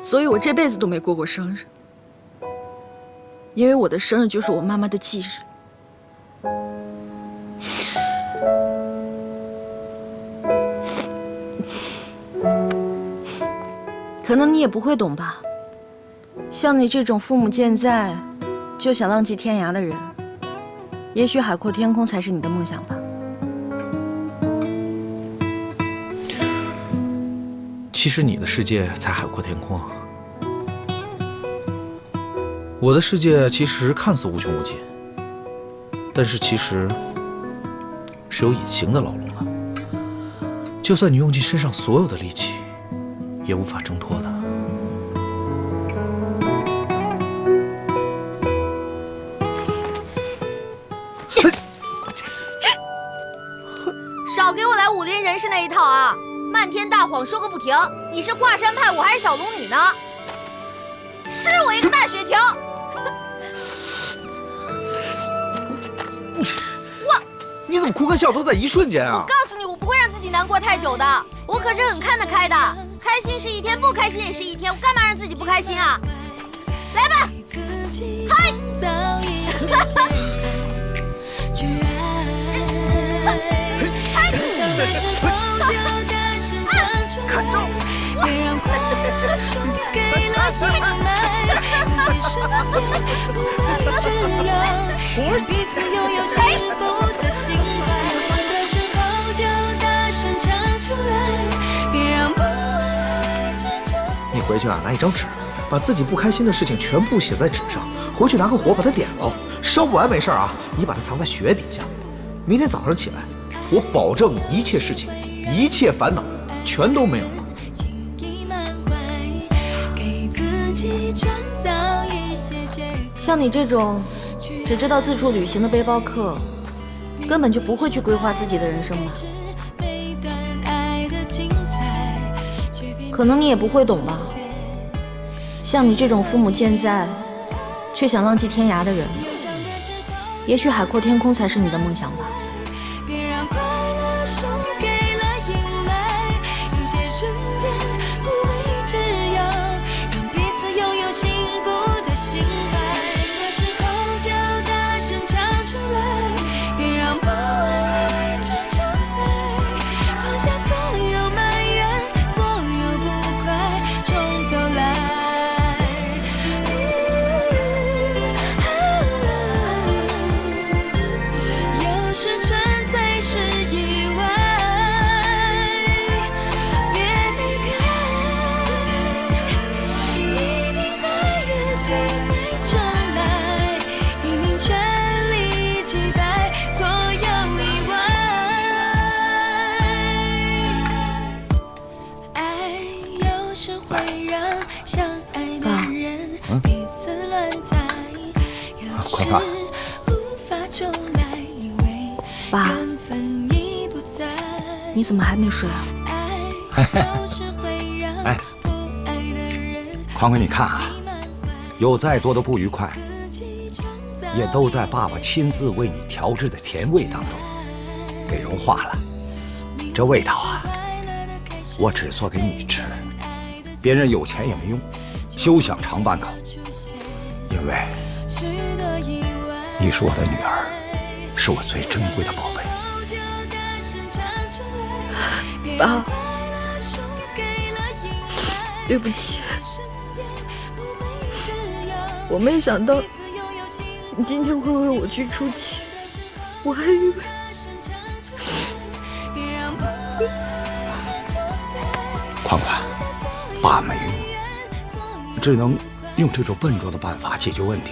所以我这辈子都没过过生日，因为我的生日就是我妈妈的忌日。可能你也不会懂吧，像你这种父母健在就想浪迹天涯的人，也许海阔天空才是你的梦想吧。其实你的世界才海阔天空啊，我的世界其实看似无穷无尽，但是其实是有隐形的牢笼的，就算你用尽身上所有的力气，也无法挣脱的。少给我来武林人士那一套啊！漫天大谎说个不停，你是华山派，我还是小龙女呢？吃我一个大雪球！你怎么哭跟笑都在一瞬间啊？我告诉你，我不会让自己难过太久的，我可是很看得开的。开心是一天，不开心也是一天，我干嘛让自己不开心啊？来吧，嗨！看中别让快乐输给了阴霾，有些瞬间不会这样，让彼此拥有幸福的心怀。有唱的时候就大声唱出来，别让不爱遮住。你回去啊，拿一张纸，把自己不开心的事情全部写在纸上，回去拿个火把它点了，烧不完没事啊，你把它藏在雪底下。明天早上起来，我保证一切事情、一切烦恼全都没有了。像你这种只知道自助旅行的背包客，根本就不会去规划自己的人生吧？可能你也不会懂吧？像你这种父母健在却想浪迹天涯的人，也许海阔天空才是你的梦想吧。别让快乐输给了阴霾，有些瞬间不会这样，让彼此拥有幸福的心怀。的时候就大声唱出来，别让不爱遮住在，放下所有埋怨，所有不快，从头来。有时纯粹是意外，别离开，一定还有机会重来，拼尽全力击败所有意外。爱有时会让相爱的人彼此乱猜，有时无法重来。爸，你怎么还没睡啊？哎，宽宽，你看啊，有再多的不愉快，也都在爸爸亲自为你调制的甜味当中给融化了。这味道啊，我只做给你吃，别人有钱也没用，休想尝半口。因为你是我的女儿，是我最珍贵的宝贝。爸，对不起，我没想到你今天会为我去出气，我还以为……宽宽，爸没用，只能用这种笨拙的办法解决问题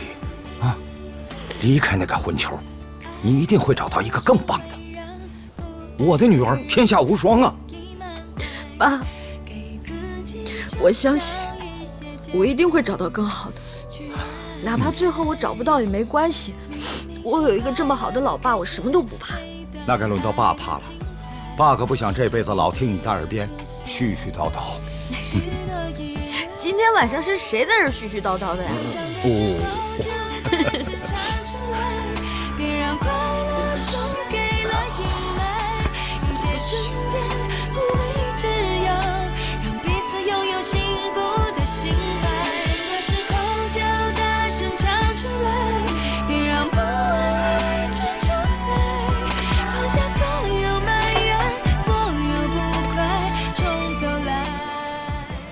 啊！离开那个混球，你一定会找到一个更棒的。我的女儿天下无双啊！爸，我相信我一定会找到更好的，哪怕最后我找不到也没关系。我有一个这么好的老爸，我什么都不怕。那该轮到爸怕了，爸可不想这辈子老听你在耳边絮絮叨叨。今天晚上是谁在这絮絮叨叨的呀？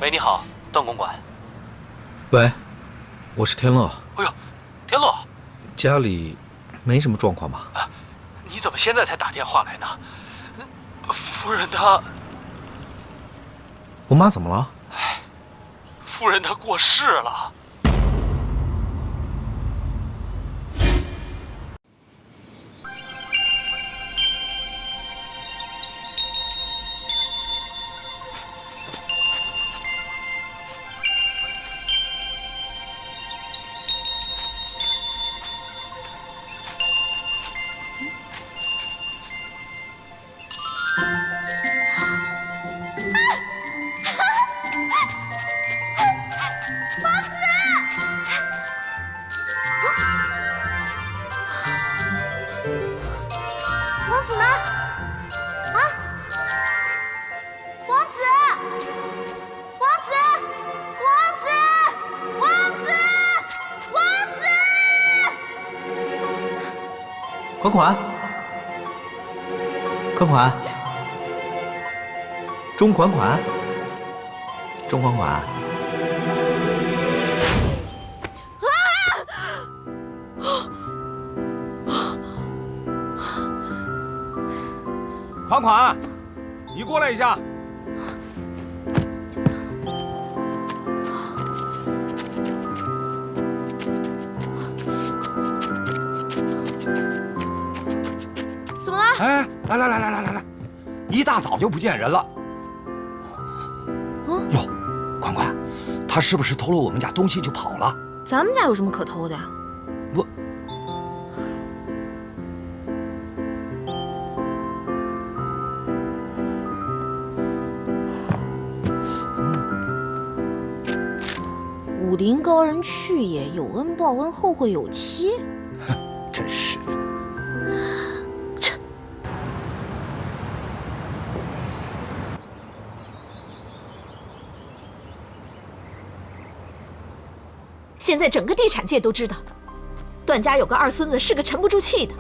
喂，你好，段公馆。喂，我是天乐。哎呦，天乐，家里没什么状况吧？你怎么现在才打电话来呢？夫人她……我妈怎么了？夫人她过世了。款款，款款，钟款款，钟款款。款款，你过来一下。哎，来！一大早就不见人了。哟，款款，他是不是偷了我们家东西就跑了？咱们家有什么可偷的呀？武林高人去也，有恩报恩，后会有期。真是的。现在整个地产界都知道，段家有个二孙子是个沉不住气的。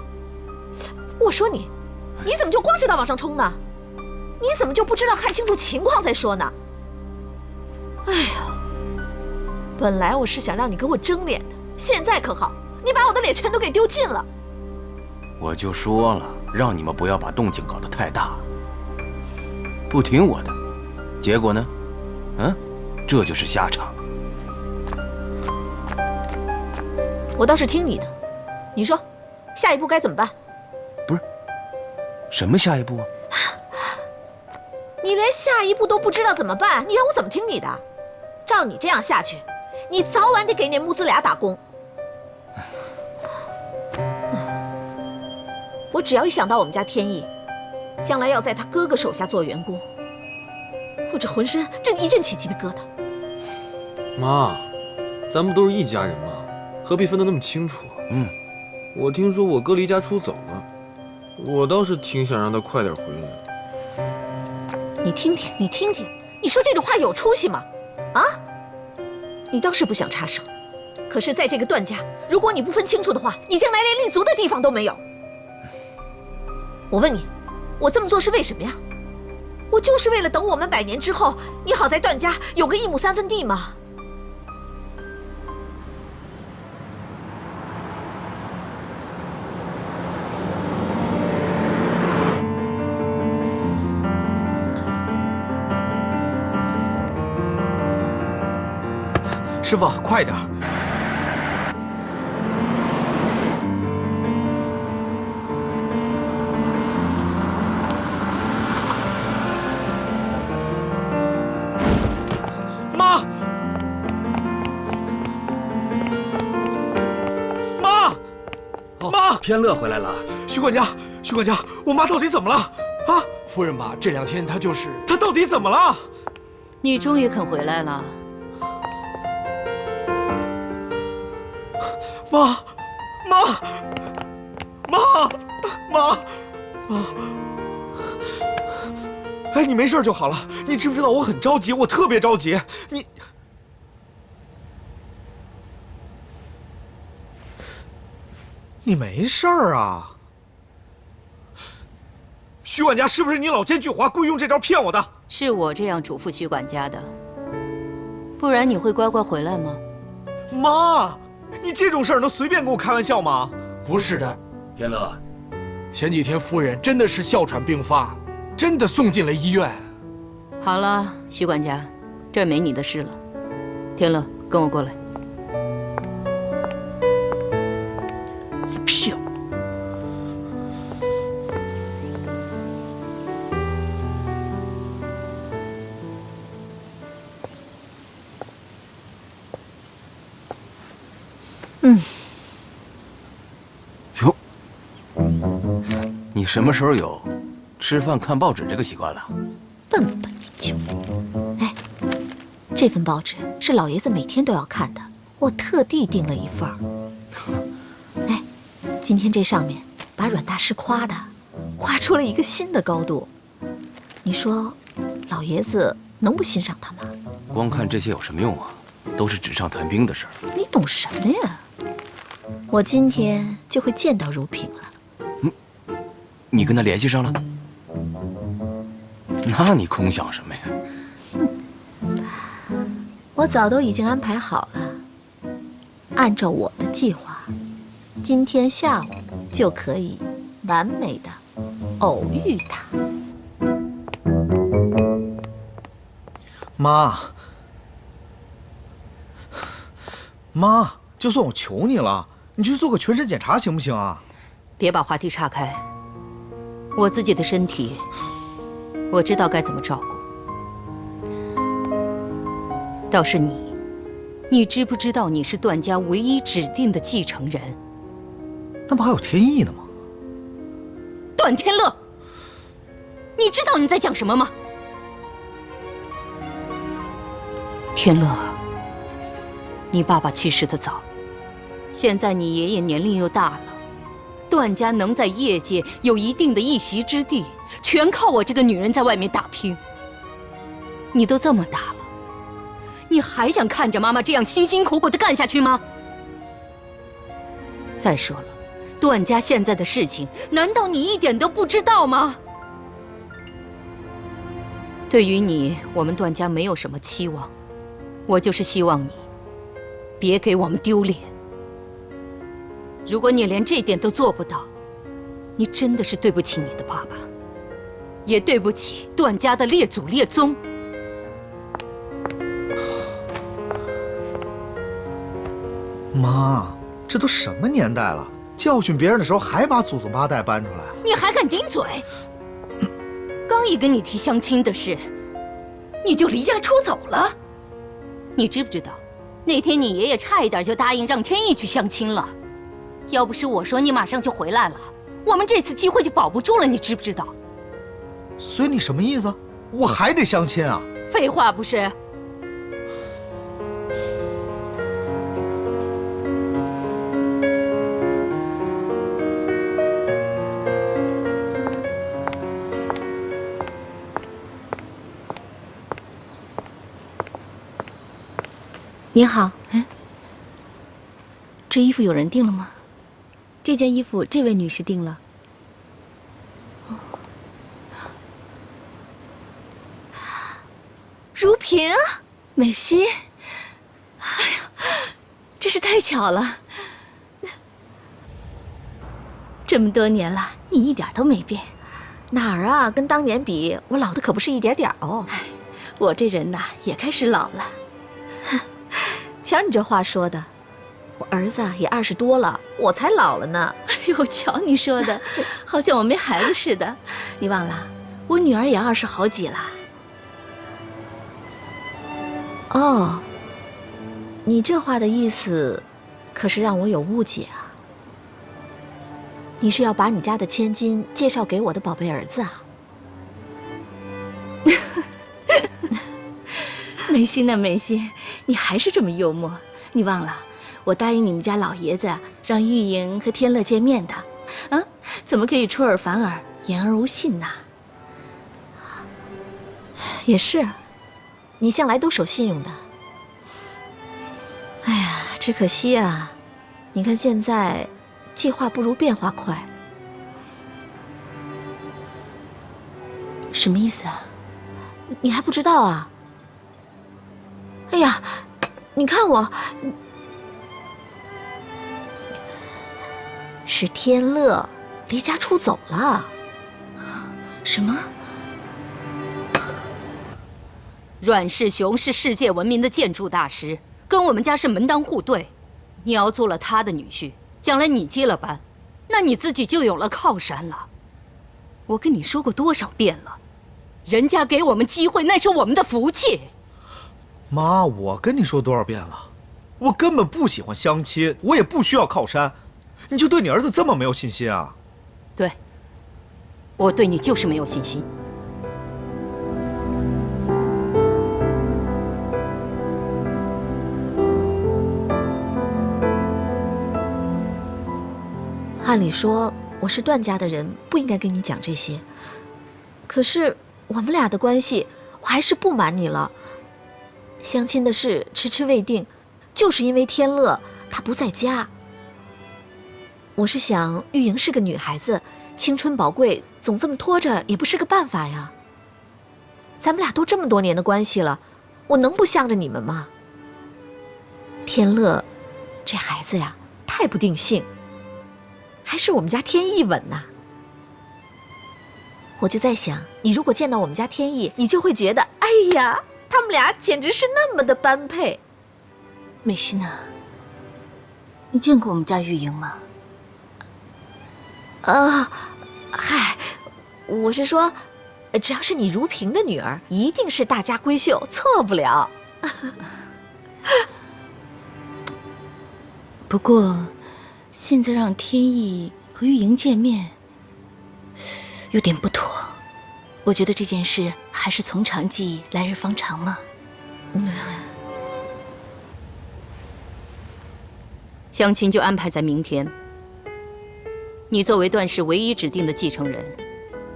我说你怎么就光知道往上冲呢？你怎么就不知道看清楚情况再说呢？哎呀，本来我是想让你跟我争脸的，现在可好，你把我的脸全都给丢尽了。我就说了，让你们不要把动静搞得太大。不听我的，结果呢？这就是下场。我倒是听你的，你说，下一步该怎么办？不是，什么下一步啊？你连下一步都不知道怎么办，你让我怎么听你的？照你这样下去，你早晚得给那母子俩打工。我只要一想到我们家天意，将来要在他哥哥手下做员工，我这浑身这一阵起鸡皮疙瘩。妈，咱们都是一家人嘛。何必分得那么清楚？我听说我哥离家出走了，我倒是挺想让他快点回来。你听听，你说这种话有出息吗？啊？你倒是不想插手，可是在这个段家，如果你不分清楚的话，你将来连立足的地方都没有。我问你，我这么做是为什么呀？我就是为了等我们100年之后，你好在段家有个1亩3分地嘛。师傅，快点！妈！妈！妈！天乐回来了。徐管家，徐管家，我妈到底怎么了？啊！夫人吧，这2天她就是……她到底怎么了？你终于肯回来了。妈，妈，妈，妈，妈！哎，你没事就好了。你知不知道我很着急，我特别着急。你没事啊？徐管家是不是你老奸巨猾，故意用这招骗我的？是我这样嘱咐徐管家的，不然你会乖乖回来吗？妈！你这种事儿能随便跟我开玩笑吗？不是的，天乐，前几天夫人真的是哮喘病发，真的送进了医院。好了，徐管家，这儿没你的事了。天乐，跟我过来。你骗我！哟，你什么时候有吃饭看报纸这个习惯了？笨笨就。哎，这份报纸是老爷子每天都要看的，我特地订了1份儿。哎，今天这上面把阮大师夸出了一个新的高度。你说，老爷子能不欣赏他吗？光看这些有什么用啊？都是纸上谈兵的事儿。你懂什么呀？我今天就会见到如萍了。你跟他联系上了？那你空想什么呀？我早都已经安排好了，按照我的计划，今天下午就可以完美的偶遇他。妈，就算我求你了，你去做个全身检查行不行啊？别把话题岔开，我自己的身体，我知道该怎么照顾。倒是你知不知道你是段家唯一指定的继承人？那不还有天意呢吗？段天乐，你知道你在讲什么吗？天乐，你爸爸去世的早，现在你爷爷年龄又大了，段家能在业界有一定的一席之地，全靠我这个女人在外面打拼。你都这么大了，你还想看着妈妈这样辛辛苦苦的干下去吗？再说了，段家现在的事情，难道你一点都不知道吗？对于你，我们段家没有什么期望，我就是希望你别给我们丢脸。如果你连这点都做不到，你真的是对不起你的爸爸，也对不起段家的列祖列宗。妈，这都什么年代了，教训别人的时候还把祖宗八代搬出来？你还敢顶嘴？刚一跟你提相亲的事，你就离家出走了。你知不知道，那天你爷爷差一点就答应让天意去相亲了。要不是我说你马上就回来了，我们这次机会就保不住了，你知不知道？所以你什么意思？我还得相亲啊？废话不是？您好，这衣服有人订了吗？这件衣服这位女士订了。如萍，美熙，哎呀，真是太巧了。这么多年了，你一点都没变。哪儿啊？跟当年比，我老的可不是一点点哦。哎，我这人呐，也开始老了。瞧你这话说的，我儿子也20多了，我才老了呢。哎呦，瞧你说的，好像我没孩子似的。你忘了，我女儿也20好几了。哦，你这话的意思，可是让我有误解啊。你是要把你家的千金介绍给我的宝贝儿子啊？梅心呐，梅心，你还是这么幽默。你忘了，我答应你们家老爷子让玉莹和天乐见面的，啊，怎么可以出尔反尔，言而无信呢？也是，你向来都守信用的。哎呀，只可惜啊，你看现在，计划不如变化快。什么意思啊？你还不知道啊？哎呀，你看我，是天乐离家出走了。什么？阮世雄是世界闻名的建筑大师，跟我们家是门当户对。你要做了他的女婿，将来你接了班，那你自己就有了靠山了。我跟你说过多少遍了，人家给我们机会，那是我们的福气。妈，我跟你说多少遍了，我根本不喜欢相亲，我也不需要靠山，你就对你儿子这么没有信心啊？对，我对你就是没有信心。按理说我是段家的人，不应该跟你讲这些。可是我们俩的关系，我还是不瞒你了。相亲的事迟迟未定，就是因为天乐他不在家。我是想，玉莹是个女孩子，青春宝贵，总这么拖着也不是个办法呀。咱们俩都这么多年的关系了，我能不向着你们吗？天乐，这孩子呀，太不定性。还是我们家天意稳呐。我就在想，你如果见到我们家天意，你就会觉得，哎呀，他们俩简直是那么的般配。美心啊，你见过我们家玉莹吗？嗨，我是说，只要是你如萍的女儿，一定是大家闺秀，错不了。不过，现在让天意和玉莹见面，有点不妥。我觉得这件事还是从长计议，来日方长嘛。相亲就安排在明天。你作为段氏唯一指定的继承人，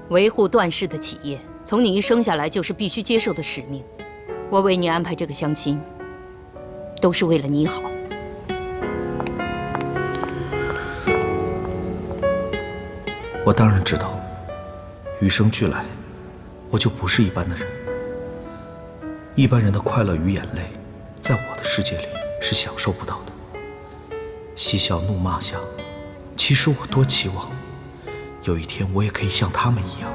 维护段氏的企业，从你一生下来就是必须接受的使命。我为你安排这个相亲，都是为了你好。我当然知道，与生俱来，我就不是一般的人。一般人的快乐与眼泪，在我的世界里是享受不到的。嬉笑怒骂下，其实我多期望，有一天我也可以像他们一样。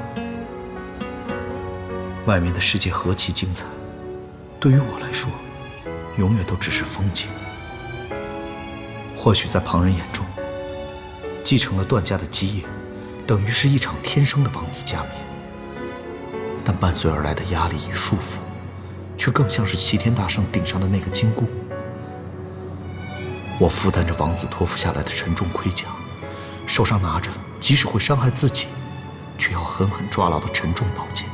外面的世界何其精彩，对于我来说，永远都只是风景。或许在旁人眼中，继承了段家的基业，等于是一场天生的王子加冕，但伴随而来的压力与束缚，却更像是齐天大圣顶上的那个金箍。我负担着王子托付下来的沉重盔甲，手上拿着即使会伤害自己，却要狠狠抓牢的沉重宝剑，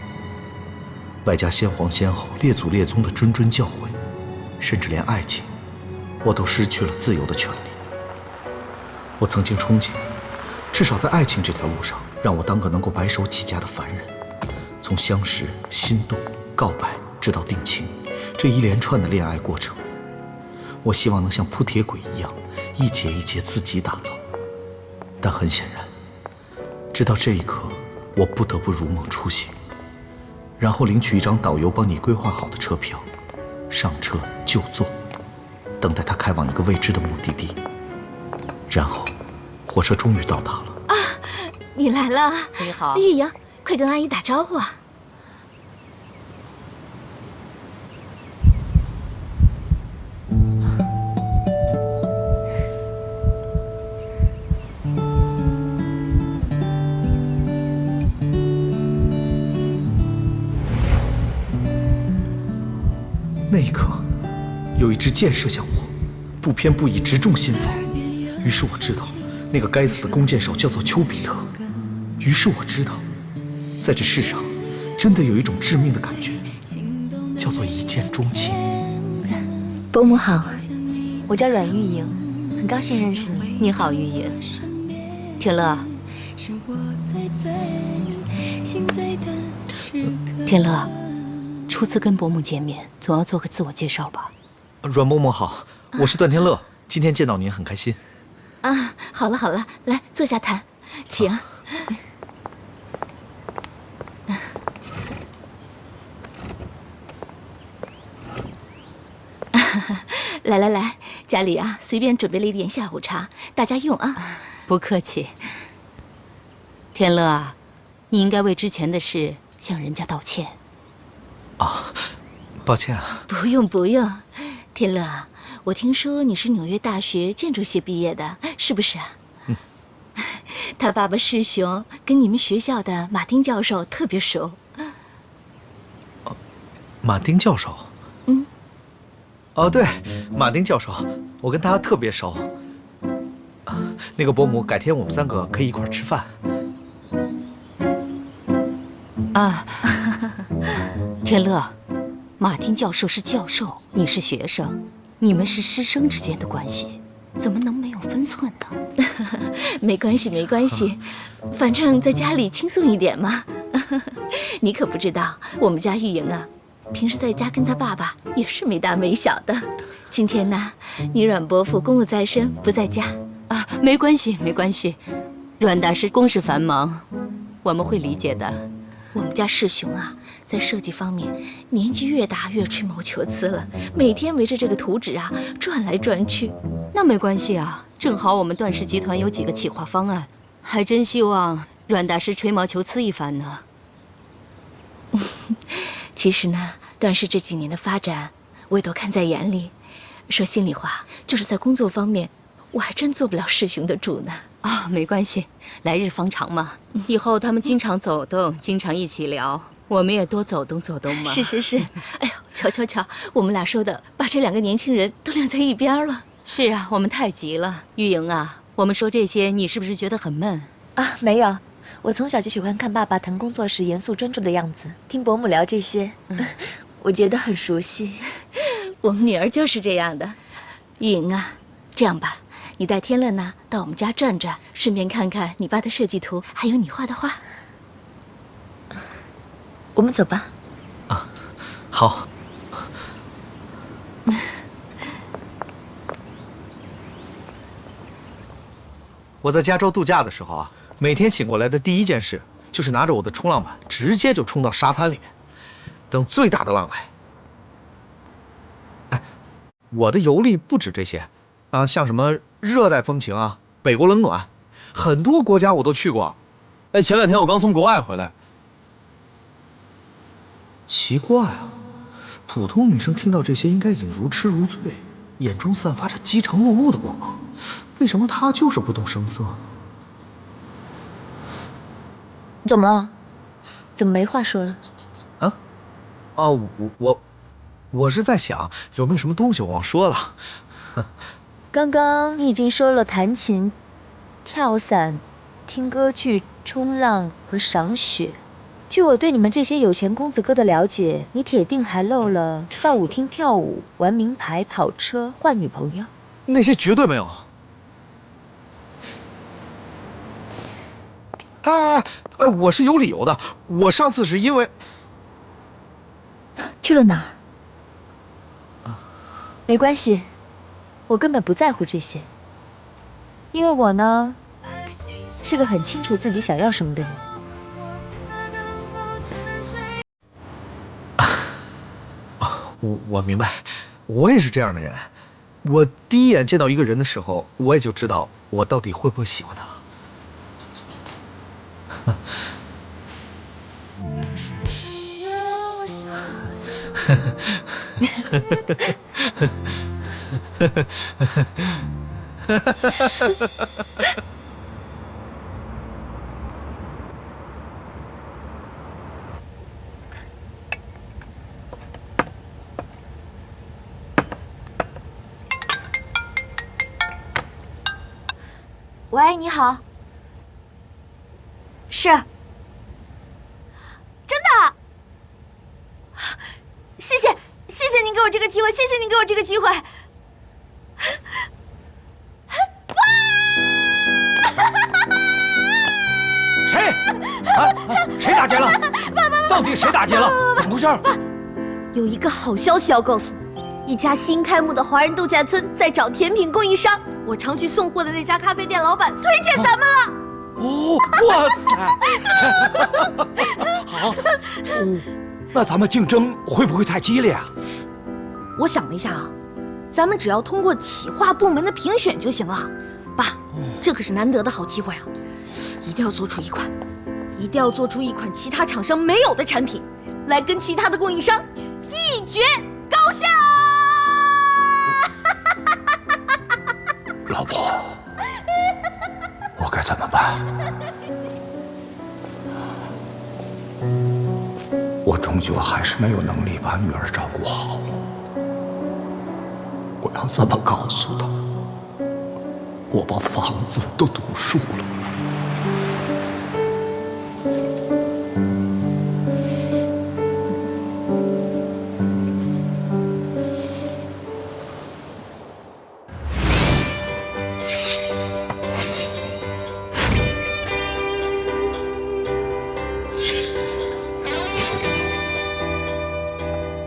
外加先皇先后、列祖列宗的谆谆教诲，甚至连爱情，我都失去了自由的权利。我曾经憧憬，至少在爱情这条路上，让我当个能够白手起家的凡人。从相识、心动、告白，直到定情，这一连串的恋爱过程，我希望能像铺铁轨一样，一节一节自己打造。但很显然，直到这一刻，我不得不如梦初醒，然后领取一张导游帮你规划好的车票，上车就坐，等待他开往一个未知的目的地。然后，火车终于到达了。啊，你来了！你好，玉莹，快跟阿姨打招呼啊！那一刻，有一支箭射向我，不偏不倚，直中心房。于是我知道，那个该死的弓箭手叫做丘比特。于是我知道，在这世上，真的有一种致命的感觉，叫做一见钟情。伯母好，我叫阮玉莹，很高兴认识你。你好，玉莹。天乐，天乐，初次跟伯母见面，总要做个自我介绍吧。阮伯母好，我是段天乐，今天见到您很开心。啊，好了好了，来坐下谈，请。来来来，家里啊随便准备了一点下午茶，大家用啊。不客气。天乐啊，你应该为之前的事向人家道歉。啊，抱歉啊。不用不用，天乐啊，我听说你是纽约大学建筑系毕业的，是不是啊？嗯。他爸爸师兄跟你们学校的马丁教授特别熟。马丁教授？嗯。哦，对，马丁教授，我跟他特别熟。那个伯母，改天我们3个可以一块吃饭。啊，天乐，马丁教授是教授，你是学生，你们是师生之间的关系，怎么能没有分寸呢？没关系没关系，反正在家里轻松一点嘛。你可不知道，我们家玉莹啊，平时在家跟他爸爸也是没大没小的。今天呢，你阮伯父公务在身，不在家啊，没关系没关系，阮大师公事繁忙，我们会理解的。我们家世雄啊，在设计方面年纪越大越吹毛求疵了，每天围着这个图纸啊转来转去。那没关系啊，正好我们段氏集团有几个企划方案，还真希望阮大师吹毛求疵一番呢。其实呢，段氏这几年的发展，我也都看在眼里。说心里话，就是在工作方面，我还真做不了世雄的主呢。啊，没关系，来日方长嘛。以后他们经常走动，经常一起聊，我们也多走动走动嘛。是是是，哎呦，瞧瞧瞧，我们俩说的，把这2个年轻人都晾在一边了。是啊，我们太急了。玉莹啊，我们说这些，你是不是觉得很闷？啊，没有，我从小就喜欢看爸爸谈工作时严肃专注的样子，听伯母聊这些，我觉得很熟悉。我们女儿就是这样的。玉莹啊，这样吧，你带天乐呢到我们家转转，顺便看看你爸的设计图，还有你画的画。我们走吧。啊，好。我在加州度假的时候啊，每天醒过来的第一件事就是拿着我的冲浪板，直接就冲到沙滩里面，等最大的浪来。哎，我的游历不止这些啊，像什么热带风情啊，北国冷暖，很多国家我都去过。哎，前2天我刚从国外回来。奇怪啊，普通女生听到这些应该已经如痴如醉，眼中散发着饥肠辘辘的光芒，为什么她就是不动声色？你怎么了？怎么没话说了？啊？哦，我是在想有没有什么东西我忘说了。刚刚你已经说了弹琴、跳伞、听歌剧、冲浪和赏雪。据我对你们这些有钱公子哥的了解，你铁定还漏了到舞厅跳舞、玩名牌、跑车、换女朋友。那些绝对没有。哎，我是有理由的。我上次是因为去了哪儿？没关系，我根本不在乎这些，因为我呢，是个很清楚自己想要什么的人。我明白，我也是这样的人。我第一眼见到一个人的时候，我也就知道我到底会不会喜欢他。喂，你好。是。真的。谢谢您给我这个机会，谢谢您给我这个机会。谁？谁打劫了？到底谁打劫了？怎么回事？有一个好消息要告诉你，一家新开幕的华人度假村在找甜品供应商，我常去送货的那家咖啡店老板推荐咱们了。哦，哇塞！好，那咱们竞争会不会太激烈啊？我想了一下啊，咱们只要通过企划部门的评选就行了。爸，这可是难得的好机会啊，一定要做出一款其他厂商没有的产品，来跟其他的供应商一决高下。老婆，我该怎么办？我终究还是没有能力把女儿照顾好。我要怎么告诉她，我把房子都赌输了？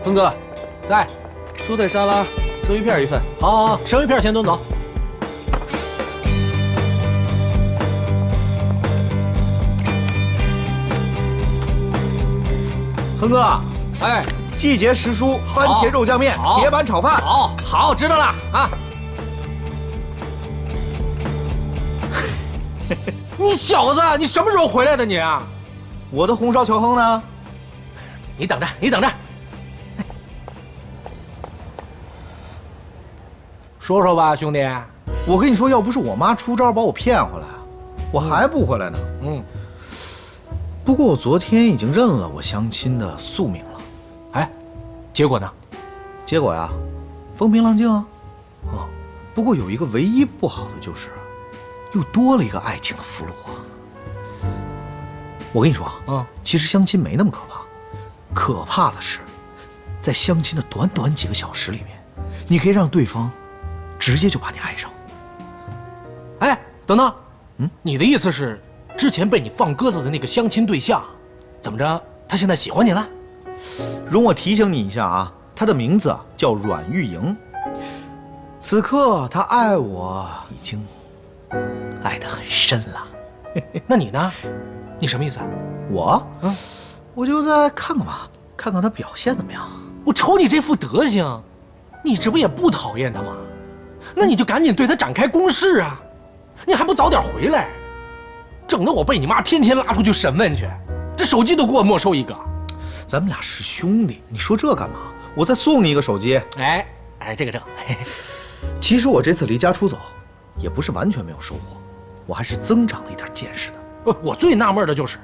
峰哥，在。蔬菜沙拉，生鱼片一份。好，生鱼片先端走。亨哥，哎，季节时蔬番茄肉酱面、铁板炒饭。好，知道了啊。你小子，你什么时候回来的你？我的红烧乔亨呢？你等着。说说吧，兄弟。我跟你说，要不是我妈出招把我骗回来，我还不回来呢。不过我昨天已经认了我相亲的宿命了。哎，结果呢？结果呀，风平浪静啊。不过有一个唯一不好的就是，又多了一个爱情的俘虏啊。我跟你说啊，其实相亲没那么可怕，可怕的是，在相亲的短短几个小时里面，你可以让对方直接就把你爱上。哎，等等，你的意思是，之前被你放鸽子的那个相亲对象，怎么着？他现在喜欢你了？容我提醒你一下啊，他的名字叫阮玉莹。此刻他爱我已经爱得很深了。那你呢？你什么意思啊？我就再看看吧，看看他表现怎么样。我瞅你这副德行，你这不也不讨厌他吗？那你就赶紧对他展开攻势啊！你还不早点回来，整得我被你妈天天拉出去审问去，这手机都给我没收一个。咱们俩是兄弟，你说这干嘛？我再送你一个手机。哎，这个正。其实我这次离家出走，也不是完全没有收获，我还是增长了一点见识的。我最纳闷的就是，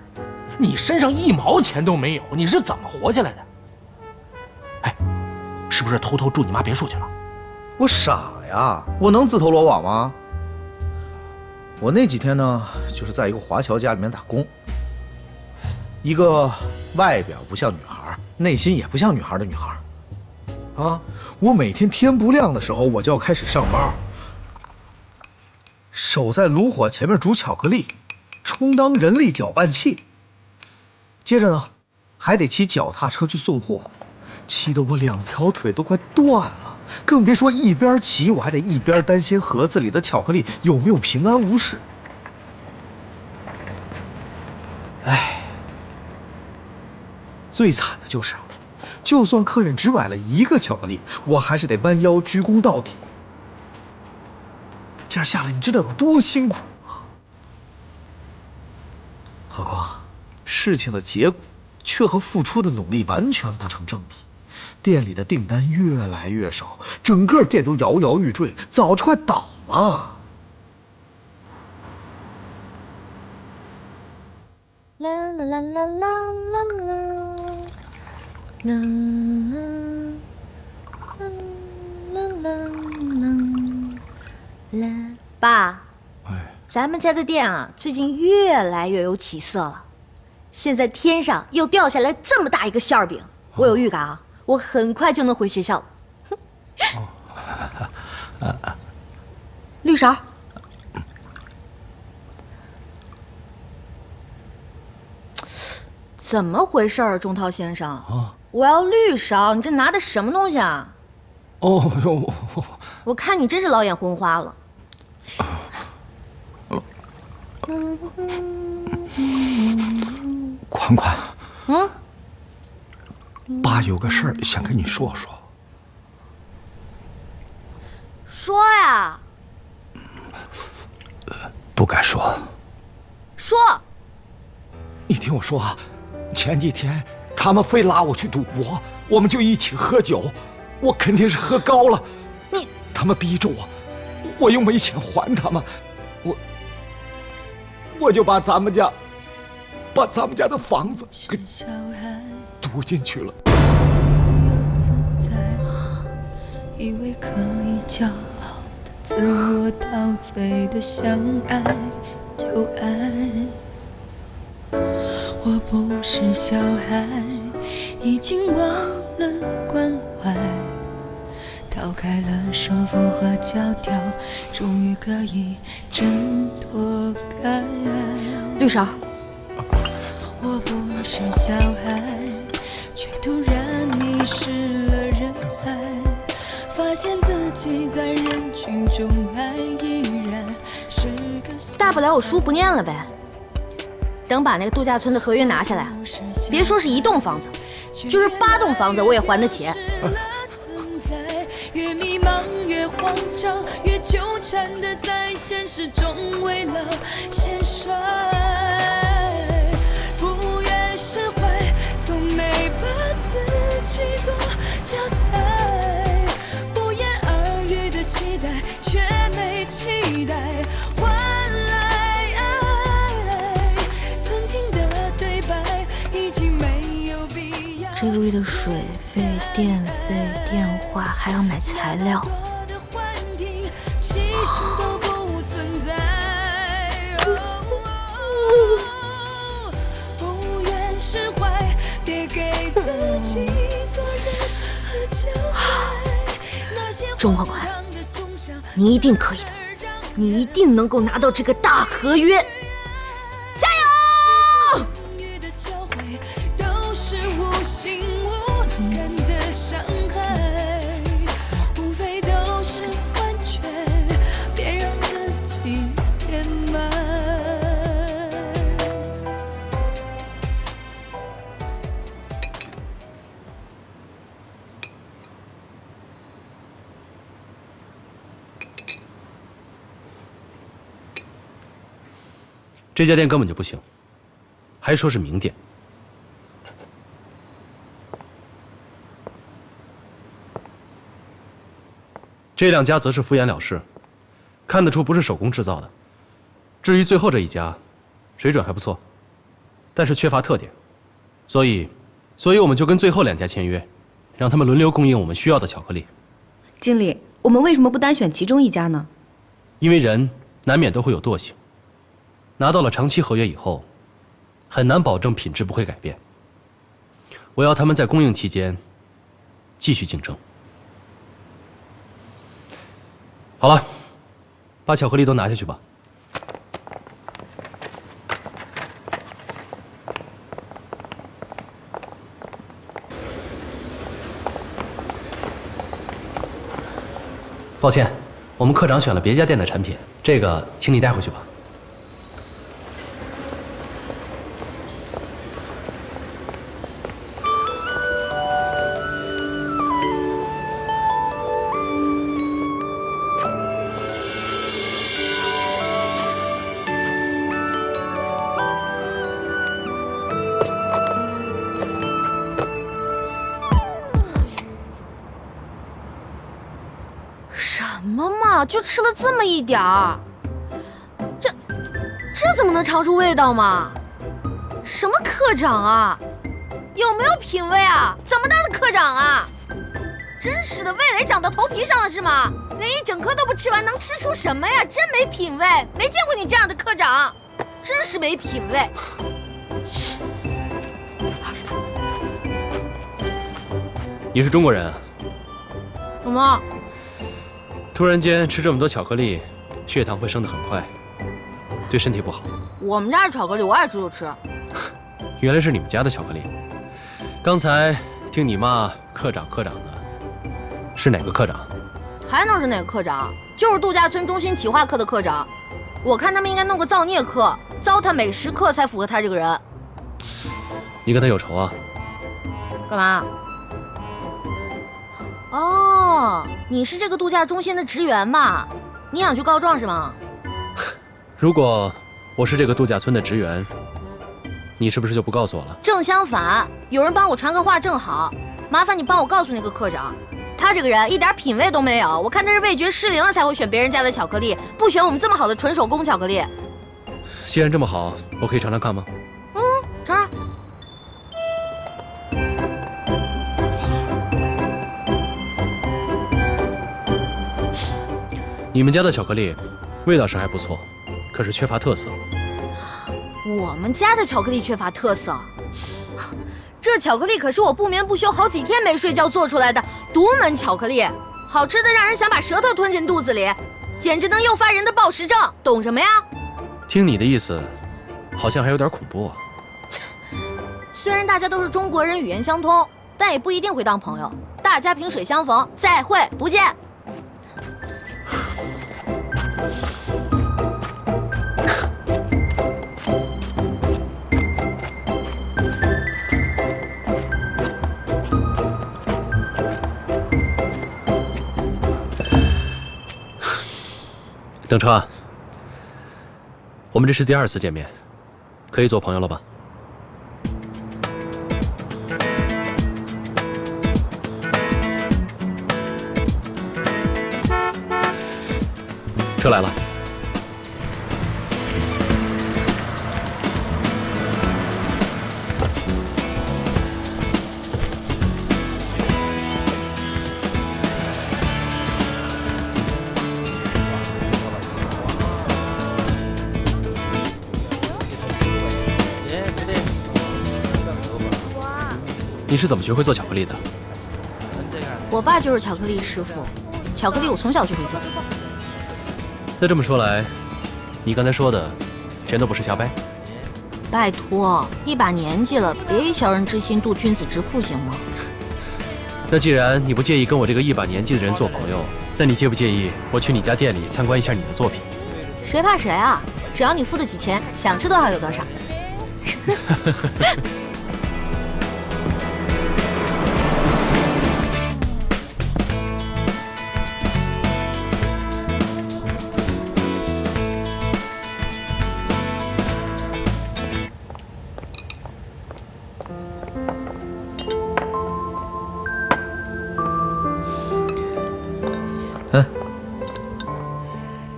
你身上1毛钱都没有，你是怎么活下来的？哎，是不是偷偷住你妈别墅去了？我傻呀，我能自投罗网吗？我那几天呢，就是在一个华侨家里面打工，一个外表不像女孩，内心也不像女孩的女孩。我每天天不亮的时候，我就要开始上班，守在炉火前面煮巧克力，充当人力搅拌器。接着呢，还得骑脚踏车去送货，骑得我2条腿都快断了，更别说一边骑我还得一边担心盒子里的巧克力有没有平安无事。哎，最惨的就是就算客人只买了1个巧克力，我还是得弯腰鞠躬到底。这样下来，你知道有多辛苦吗？何况，事情的结果却和付出的努力完全不成正比。店里的订单越来越少，整个店都摇摇欲坠，早就快倒了。啦啦啦啦啦啦啦，啦啦。爸，咱们家的店啊，最近越来越有起色了。现在天上又掉下来这么大一个馅儿饼，我有预感啊，我很快就能回学校了。绿勺。怎么回事儿，钟涛先生？我要绿勺，你这拿的什么东西啊？哦，我看你真是老眼昏花了。款款，爸有个事儿想跟你说说。说呀。不敢说。说。你听我说啊，前几天他们非拉我去赌博，我们就一起喝酒，我肯定是喝高了。他们逼着我又没钱还他们，我就把咱们家的房子给赌进去了。以为可以骄傲的自我陶醉的相爱就爱，我不是小孩，已经忘了关怀，逃开了束缚和教条，终于可以挣脱开。绿勺。我不是小孩，却突然迷失了人海，发现自己在人群中还依然是个。大不了我书不念了呗。等把那个度假村的合约拿下来，别说是1栋房子，就是8栋房子我也还得起。越迷茫越慌张，越纠缠的在现实中为了显帅，不愿释怀，从没把自己做交代，不言而喻的期待，却没期待换来曾经的对白，已经没有必要。这个月的水费、电费、电话，还要买材料。钟款款，你一定可以的，你一定能够拿到这个大合约，加油！这家店根本就不行，还说是名店。这2家则是敷衍了事，看得出不是手工制造的。至于最后这一家，水准还不错，但是缺乏特点，所以我们就跟最后2家签约，让他们轮流供应我们需要的巧克力。经理，我们为什么不单选其中1家呢？因为人难免都会有惰性。拿到了长期合约以后，很难保证品质不会改变。我要他们在供应期间继续竞争。好了，把巧克力都拿下去吧。抱歉，我们科长选了别家店的产品，这个请你带回去吧。么嘛，就吃了这么一点儿，这怎么能尝出味道嘛？什么科长啊，有没有品位啊？怎么当的科长啊？真是的，味蕾长到头皮上了是吗？连一整颗都不吃完，能吃出什么呀？真没品位，没见过你这样的科长，真是没品位。你是中国人啊？怎么？突然间吃这么多巧克力，血糖会升得很快，对身体不好。我们家的巧克力我爱吃就吃。原来是你们家的巧克力。刚才听你骂科长的，是哪个科长？还能是哪个科长？就是度假村中心企划课的科长。我看他们应该弄个造孽课，糟蹋美食课才符合他这个人。你跟他有仇啊？干嘛？哦，你是这个度假中心的职员嘛？你想去告状是吗？如果我是这个度假村的职员，你是不是就不告诉我了？正相反，有人帮我传个话正好。麻烦你帮我告诉那个科长，他这个人一点品味都没有。我看他是味觉失灵了才会选别人家的巧克力，不选我们这么好的纯手工巧克力。既然这么好，我可以尝尝看吗？尝尝。你们家的巧克力味道是还不错，可是缺乏特色。我们家的巧克力缺乏特色，这巧克力可是我不眠不休好几天没睡觉做出来的独门巧克力，好吃的让人想把舌头吞进肚子里，简直能诱发人的暴食症，懂什么呀？听你的意思，好像还有点恐怖啊。虽然大家都是中国人，语言相通，但也不一定会当朋友。大家萍水相逢，再会，不见。等车，我们这是第2次见面，可以做朋友了吧？车来了。你是怎么学会做巧克力的？我爸就是巧克力师傅，巧克力我从小就会做。那这么说来，你刚才说的全都不是瞎掰？拜托，一把年纪了，别以小人之心度君子之腹行吗？那既然你不介意跟我这个一把年纪的人做朋友，那你介不介意我去你家店里参观一下你的作品？谁怕谁啊！只要你付得起钱，想吃多少有多少。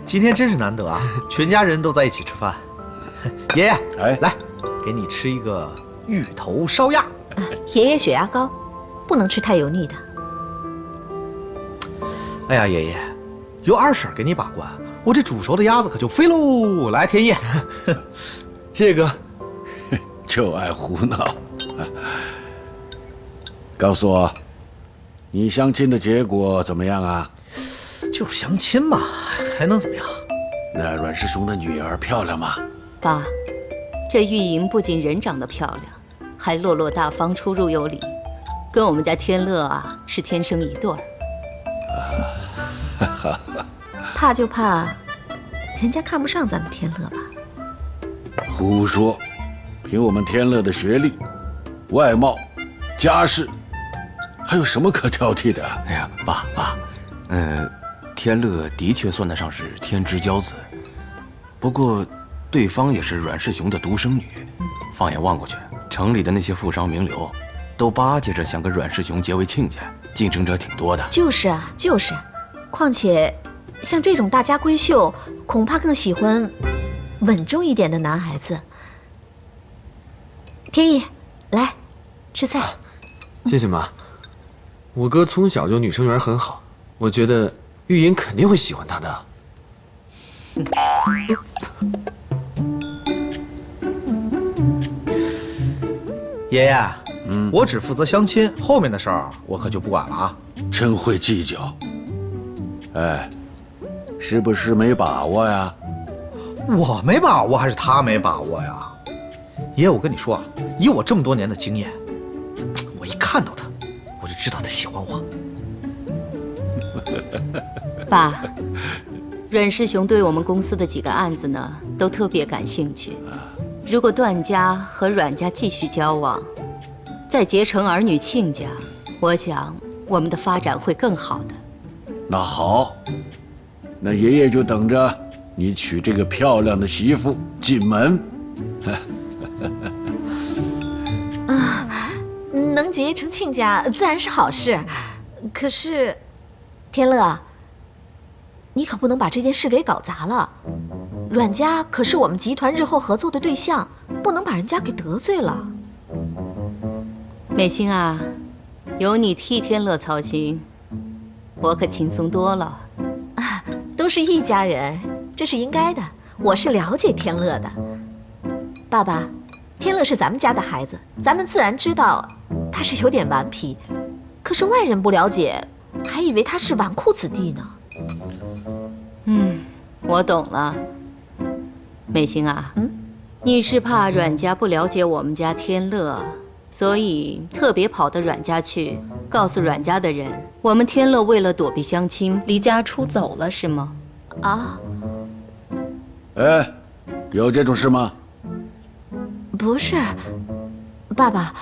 今天真是难得啊，全家人都在一起吃饭。爷爷，哎，来，给你吃一个芋头烧鸭。爷爷血压高，不能吃太油腻的。哎呀，爷爷，由二婶给你把关，我这煮熟的鸭子可就飞喽。来，天意，谢谢哥，就爱胡闹。告诉我，你相亲的结果怎么样啊？就是相亲嘛，还能怎么样？那阮师兄的女儿漂亮吗？爸，这玉莹不仅人长得漂亮，还落落大方、出入有礼，跟我们家天乐啊是天生一对儿。怕就怕人家看不上咱们天乐吧？胡说！凭我们天乐的学历、外貌、家世，还有什么可挑剔的？哎呀，爸，天乐的确算得上是天之骄子，不过对方也是阮世雄的独生女。放眼望过去，城里的那些富商名流，都巴结着想跟阮世雄结为亲家，竞争者挺多的。就是啊，就是。况且像这种大家闺秀，恐怕更喜欢稳重一点的男孩子。天意，来吃菜。谢谢妈。我哥从小就女生缘很好，我觉得玉莹肯定会喜欢他的。爷爷，我只负责相亲，后面的事儿我可就不管了啊。真会计较。哎，是不是没把握呀？我没把握还是他没把握呀？爷爷，我跟你说啊，以我这么多年的经验，我一看到他，我就知道他喜欢我。爸，阮师兄对我们公司的几个案子呢，都特别感兴趣。如果段家和阮家继续交往，再结成儿女亲家，我想我们的发展会更好的。那好，那爷爷就等着你娶这个漂亮的媳妇进门。能结成亲家自然是好事，可是，天乐，你可不能把这件事给搞砸了。阮家可是我们集团日后合作的对象，不能把人家给得罪了。美心啊，有你替天乐操心，我可轻松多了。都是一家人，这是应该的。我是了解天乐的，爸爸，天乐是咱们家的孩子，咱们自然知道他是有点顽皮，可是外人不了解，还以为他是纨绔子弟呢。我懂了。美心啊，你是怕阮家不了解我们家天乐，所以特别跑到阮家去，告诉阮家的人，我们天乐为了躲避相亲，离家出走了，是吗？啊？哎，有这种事吗？不是，爸爸，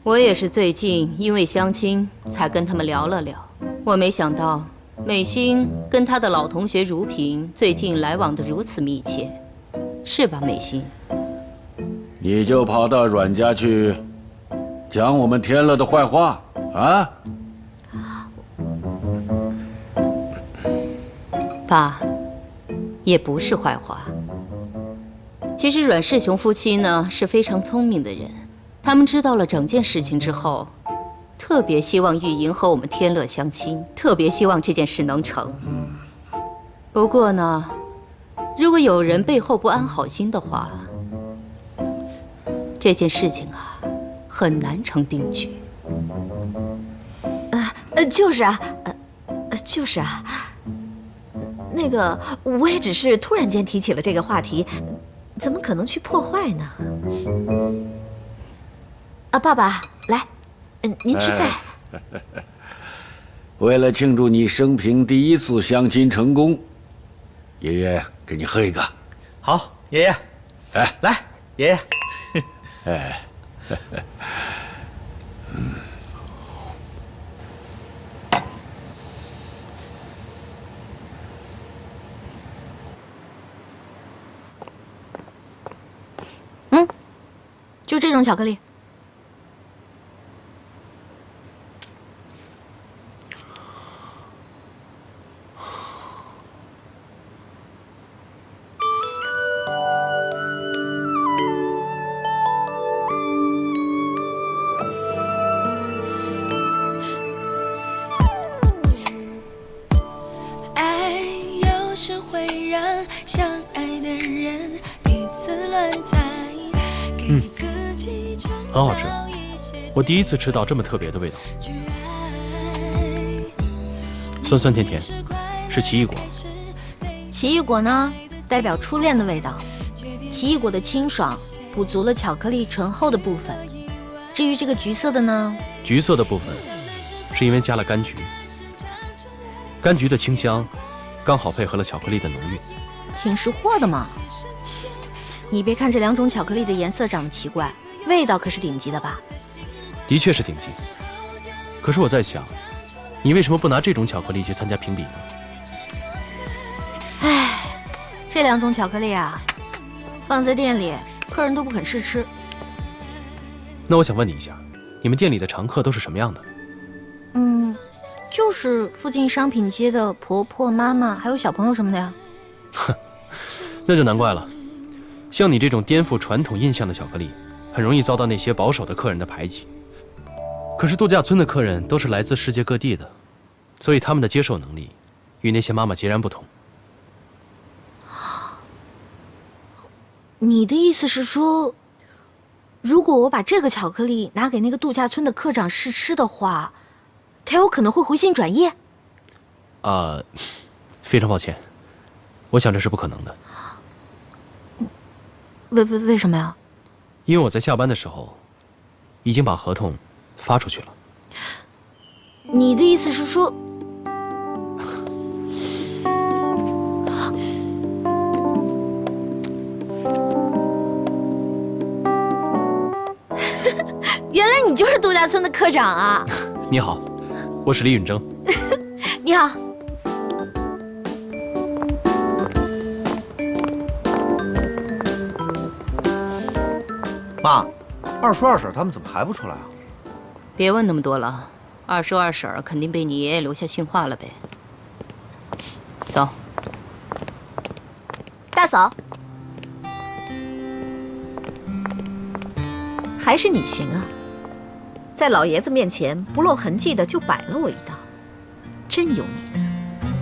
我也是最近因为相亲才跟他们聊了聊，我没想到美心跟她的老同学如萍最近来往的如此密切，是吧，美心？你就跑到阮家去，讲我们天乐的坏话啊？爸，也不是坏话。其实阮氏雄夫妻呢是非常聪明的人，他们知道了整件事情之后，特别希望玉莹和我们天乐相亲，特别希望这件事能成。不过呢，如果有人背后不安好心的话，这件事情啊，很难成定局。就是啊，就是啊。那个，我也只是突然间提起了这个话题，怎么可能去破坏呢？爸爸，来，您吃菜。为了庆祝你生平第一次相亲成功，爷爷给你喝一个。好，爷爷。哎，来，爷爷。哎，就这种巧克力。爱有时会让相爱的人彼此乱猜，给自己很好吃，我第一次吃到这么特别的味道，酸酸甜甜，是奇异果。奇异果呢，代表初恋的味道。奇异果的清爽补足了巧克力醇厚的部分。至于这个橘色的呢，橘色的部分是因为加了柑橘，柑橘的清香刚好配合了巧克力的浓郁。挺识货的嘛。你别看这两种巧克力的颜色长得奇怪，味道可是顶级的吧？的确是顶级。可是我在想，你为什么不拿这种巧克力去参加评比呢？唉，这两种巧克力啊，放在店里，客人都不肯试吃。那我想问你一下，你们店里的常客都是什么样的？就是附近商品街的婆婆、妈妈还有小朋友什么的呀。哼，那就难怪了。像你这种颠覆传统印象的巧克力，很容易遭到那些保守的客人的排挤。可是度假村的客人都是来自世界各地的，所以他们的接受能力与那些妈妈截然不同。你的意思是说，如果我把这个巧克力拿给那个度假村的科长试吃的话，他有可能会回心转意？非常抱歉，我想这是不可能的。为什么呀？因为我在下班的时候，已经把合同发出去了。你的意思是说，原来你就是度假村的科长啊！你好，我是李允征。你好。妈，二叔二婶他们怎么还不出来啊？别问那么多了，二叔二婶肯定被你爷爷留下训话了呗。走。大嫂，还是你行啊，在老爷子面前不露痕迹的就摆了我一道，真有你的。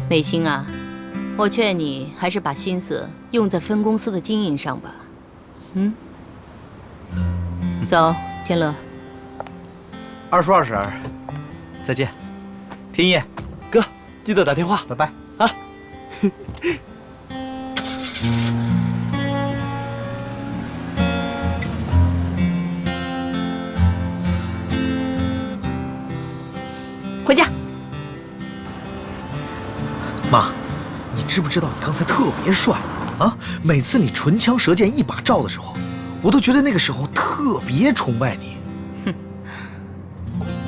美心啊，我劝你还是把心思用在分公司的经营上吧。走，天乐。二叔二婶，再见。天意，哥，记得打电话，拜拜啊。回家。妈，你知不知道你刚才特别帅啊？每次你唇枪舌剑一把照的时候，我都觉得那个时候特别崇拜你。哼，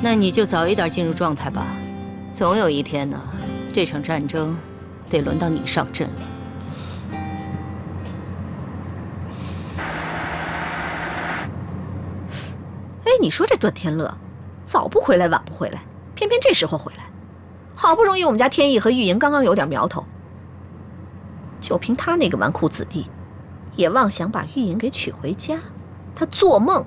那你就早一点进入状态吧，总有一天呢，这场战争得轮到你上阵了。哎，你说这段天乐，早不回来晚不回来，偏偏这时候回来，好不容易我们家天意和玉莹刚刚有点苗头，就凭他那个纨绔子弟，也妄想把玉莹给娶回家，他做梦！